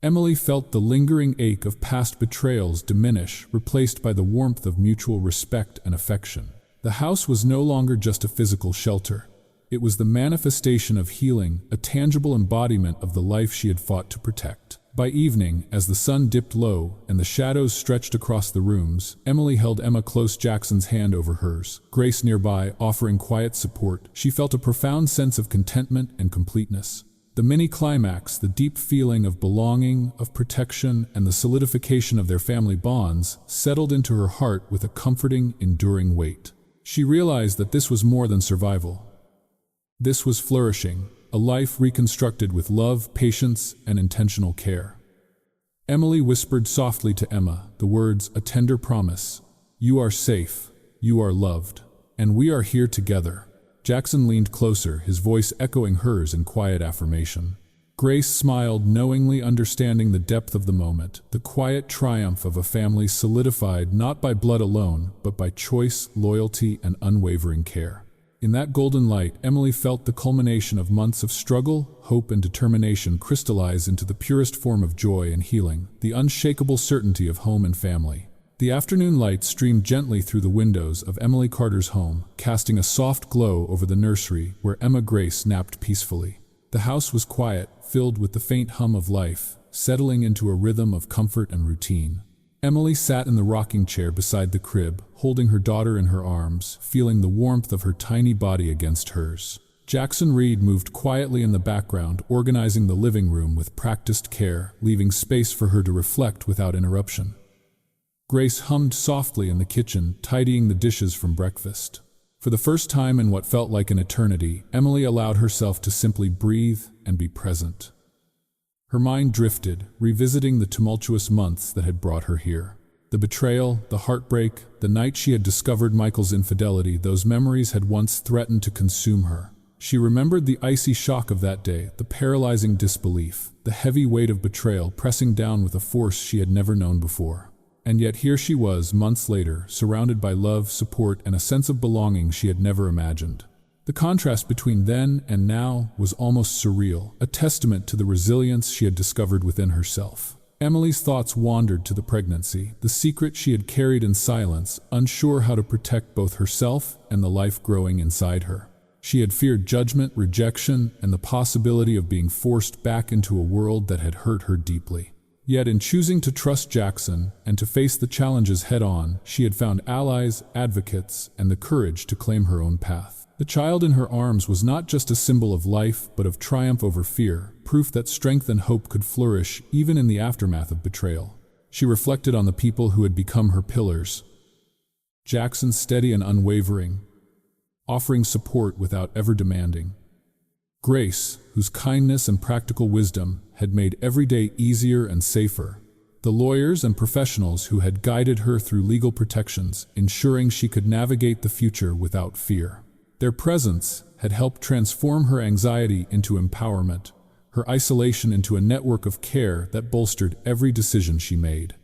Emily felt the lingering ache of past betrayals diminish, replaced by the warmth of mutual respect and affection. The house was no longer just a physical shelter. It was the manifestation of healing, a tangible embodiment of the life she had fought to protect. By evening, as the sun dipped low and the shadows stretched across the rooms, Emily held Emma close, Jackson's hand over hers, Grace nearby, offering quiet support. She felt a profound sense of contentment and completeness. The mini-climax, the deep feeling of belonging, of protection, and the solidification of their family bonds, settled into her heart with a comforting, enduring weight. She realized that this was more than survival. This was flourishing, a life reconstructed with love, patience, and intentional care. Emily whispered softly to Emma, the words, a tender promise. "You are safe, you are loved, and we are here together." Jackson leaned closer, his voice echoing hers in quiet affirmation. Grace smiled, knowingly understanding the depth of the moment, the quiet triumph of a family solidified not by blood alone, but by choice, loyalty, and unwavering care. In that golden light, Emily felt the culmination of months of struggle, hope, and determination crystallize into the purest form of joy and healing, the unshakable certainty of home and family. The afternoon light streamed gently through the windows of Emily Carter's home, casting a soft glow over the nursery where Emma Grace napped peacefully. The house was quiet, filled with the faint hum of life, settling into a rhythm of comfort and routine. Emily sat in the rocking chair beside the crib, holding her daughter in her arms, feeling the warmth of her tiny body against hers. Jackson Reed moved quietly in the background, organizing the living room with practiced care, leaving space for her to reflect without interruption. Grace hummed softly in the kitchen, tidying the dishes from breakfast. For the first time in what felt like an eternity, Emily allowed herself to simply breathe and be present. Her mind drifted, revisiting the tumultuous months that had brought her here. The betrayal, the heartbreak, the night she had discovered Michael's infidelity, those memories had once threatened to consume her. She remembered the icy shock of that day, the paralyzing disbelief, the heavy weight of betrayal pressing down with a force she had never known before. And yet here she was, months later, surrounded by love, support, and a sense of belonging she had never imagined. The contrast between then and now was almost surreal, a testament to the resilience she had discovered within herself. Emily's thoughts wandered to the pregnancy, the secret she had carried in silence, unsure how to protect both herself and the life growing inside her. She had feared judgment, rejection, and the possibility of being forced back into a world that had hurt her deeply. Yet in choosing to trust Jackson and to face the challenges head-on, she had found allies, advocates, and the courage to claim her own path. The child in her arms was not just a symbol of life, but of triumph over fear, proof that strength and hope could flourish even in the aftermath of betrayal. She reflected on the people who had become her pillars. Jackson, steady and unwavering, offering support without ever demanding. Grace, whose kindness and practical wisdom had made every day easier and safer. the lawyers and professionals who had guided her through legal protections, ensuring she could navigate the future without fear. Their presence had helped transform her anxiety into empowerment, her isolation into a network of care that bolstered every decision she made.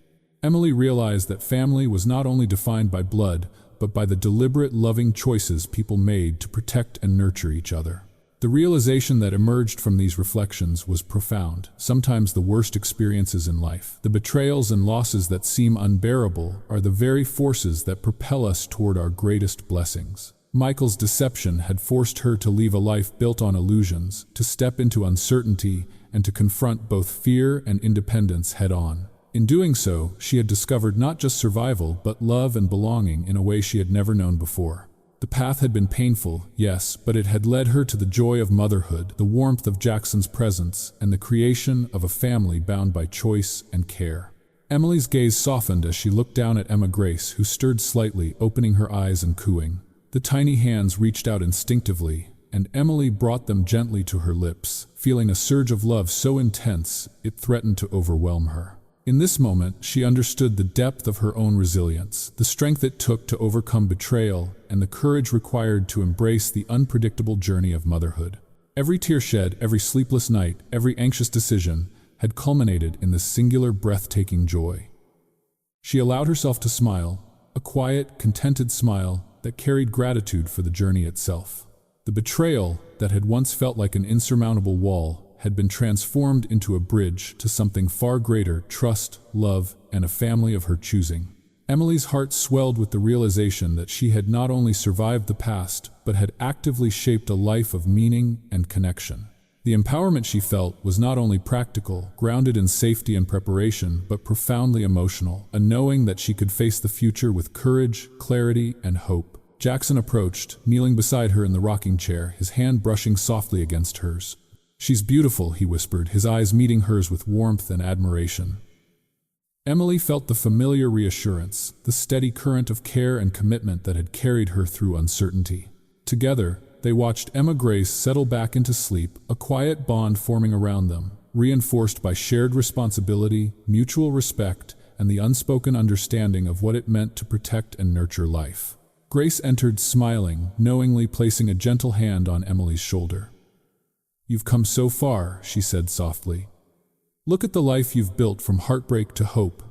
Emily realized that family was not only defined by blood, but by the deliberate, loving choices people made to protect and nurture each other. The realization that emerged from these reflections was profound. Sometimes the worst experiences in life, the betrayals and losses that seem unbearable, are the very forces that propel us toward our greatest blessings. Michael's deception had forced her to leave a life built on illusions, to step into uncertainty, and to confront both fear and independence head-on. In doing so, she had discovered not just survival, but love and belonging in a way she had never known before. The path had been painful, yes, but it had led her to the joy of motherhood, the warmth of Jackson's presence, and the creation of a family bound by choice and care. Emily's gaze softened as she looked down at Emma Grace, who stirred slightly, opening her eyes and cooing. The tiny hands reached out instinctively, and Emily brought them gently to her lips, feeling a surge of love so intense it threatened to overwhelm her. In this moment, she understood the depth of her own resilience, the strength it took to overcome betrayal, and the courage required to embrace the unpredictable journey of motherhood. Every tear shed, every sleepless night, every anxious decision had culminated in this singular, breathtaking joy. She allowed herself to smile, a quiet, contented smile that carried gratitude for the journey itself. The betrayal that had once felt like an insurmountable wall had been transformed into a bridge to something far greater: trust, love, and a family of her choosing. Emily's heart swelled with the realization that she had not only survived the past, but had actively shaped a life of meaning and connection. The empowerment she felt was not only practical, grounded in safety and preparation, but profoundly emotional, a knowing that she could face the future with courage, clarity, and hope. Jackson approached, kneeling beside her in the rocking chair, his hand brushing softly against hers. "She's beautiful," he whispered, his eyes meeting hers with warmth and admiration. Emily felt the familiar reassurance, the steady current of care and commitment that had carried her through uncertainty. Together, they watched Emma Grace settle back into sleep, a quiet bond forming around them, reinforced by shared responsibility, mutual respect, and the unspoken understanding of what it meant to protect and nurture life. Grace entered smiling, knowingly placing a gentle hand on Emily's shoulder. "You've come so far," she said softly. "Look at the life you've built from heartbreak to hope.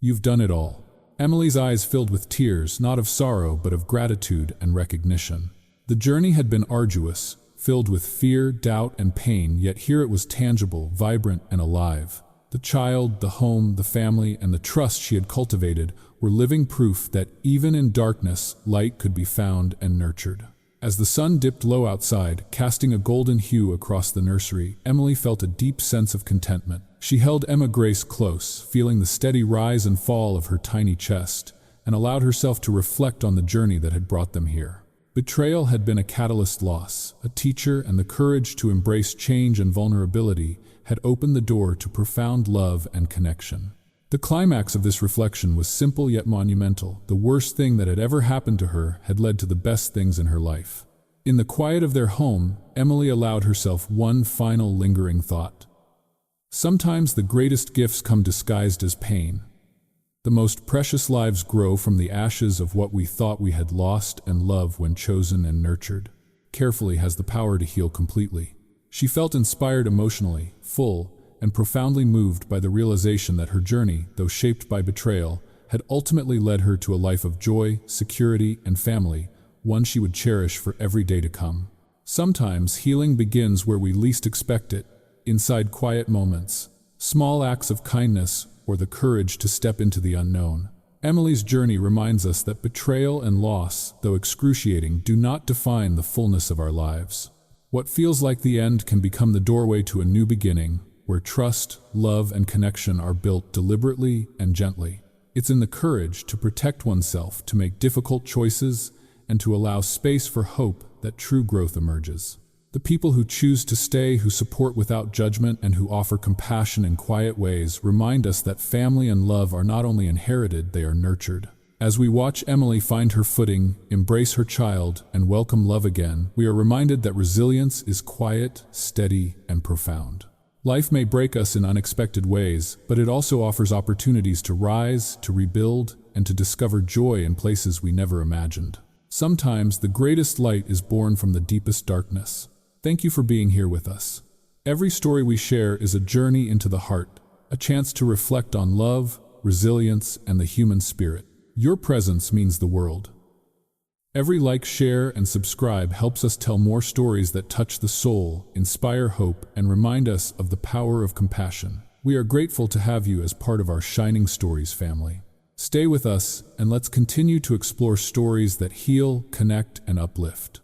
You've done it all." Emily's eyes filled with tears, not of sorrow, but of gratitude and recognition. The journey had been arduous, filled with fear, doubt, and pain, yet here it was tangible, vibrant, and alive. The child, the home, the family, and the trust she had cultivated were living proof that even in darkness, light could be found and nurtured. As the sun dipped low outside, casting a golden hue across the nursery, Emily felt a deep sense of contentment. She held Emma Grace close, feeling the steady rise and fall of her tiny chest, and allowed herself to reflect on the journey that had brought them here. Betrayal had been a catalyst loss, a teacher, and the courage to embrace change and vulnerability had opened the door to profound love and connection. The climax of this reflection was simple yet monumental. The worst thing that had ever happened to her had led to the best things in her life. In the quiet of their home, Emily allowed herself one final lingering thought. Sometimes the greatest gifts come disguised as pain. The most precious lives grow from the ashes of what we thought we had lost, and love, when chosen and nurtured, carefully has the power to heal completely. She felt inspired emotionally, full, and profoundly moved by the realization that her journey, though shaped by betrayal, had ultimately led her to a life of joy, security, and family, one she would cherish for every day to come. Sometimes healing begins where we least expect it, inside quiet moments, small acts of kindness, or the courage to step into the unknown. Emily's journey reminds us that betrayal and loss, though excruciating, do not define the fullness of our lives. What feels like the end can become the doorway to a new beginning, where trust, love, and connection are built deliberately and gently. It's in the courage to protect oneself, to make difficult choices, and to allow space for hope that true growth emerges. The people who choose to stay, who support without judgment, and who offer compassion in quiet ways remind us that family and love are not only inherited, they are nurtured. As we watch Emily find her footing, embrace her child, and welcome love again, we are reminded that resilience is quiet, steady, and profound. Life may break us in unexpected ways, but it also offers opportunities to rise, to rebuild, and to discover joy in places we never imagined. Sometimes the greatest light is born from the deepest darkness. Thank you for being here with us. Every story we share is a journey into the heart, a chance to reflect on love, resilience, and the human spirit. Your presence means the world. Every like, share, and subscribe helps us tell more stories that touch the soul, inspire hope, and remind us of the power of compassion. We are grateful to have you as part of our Shining Stories family. Stay with us, and let's continue to explore stories that heal, connect, and uplift.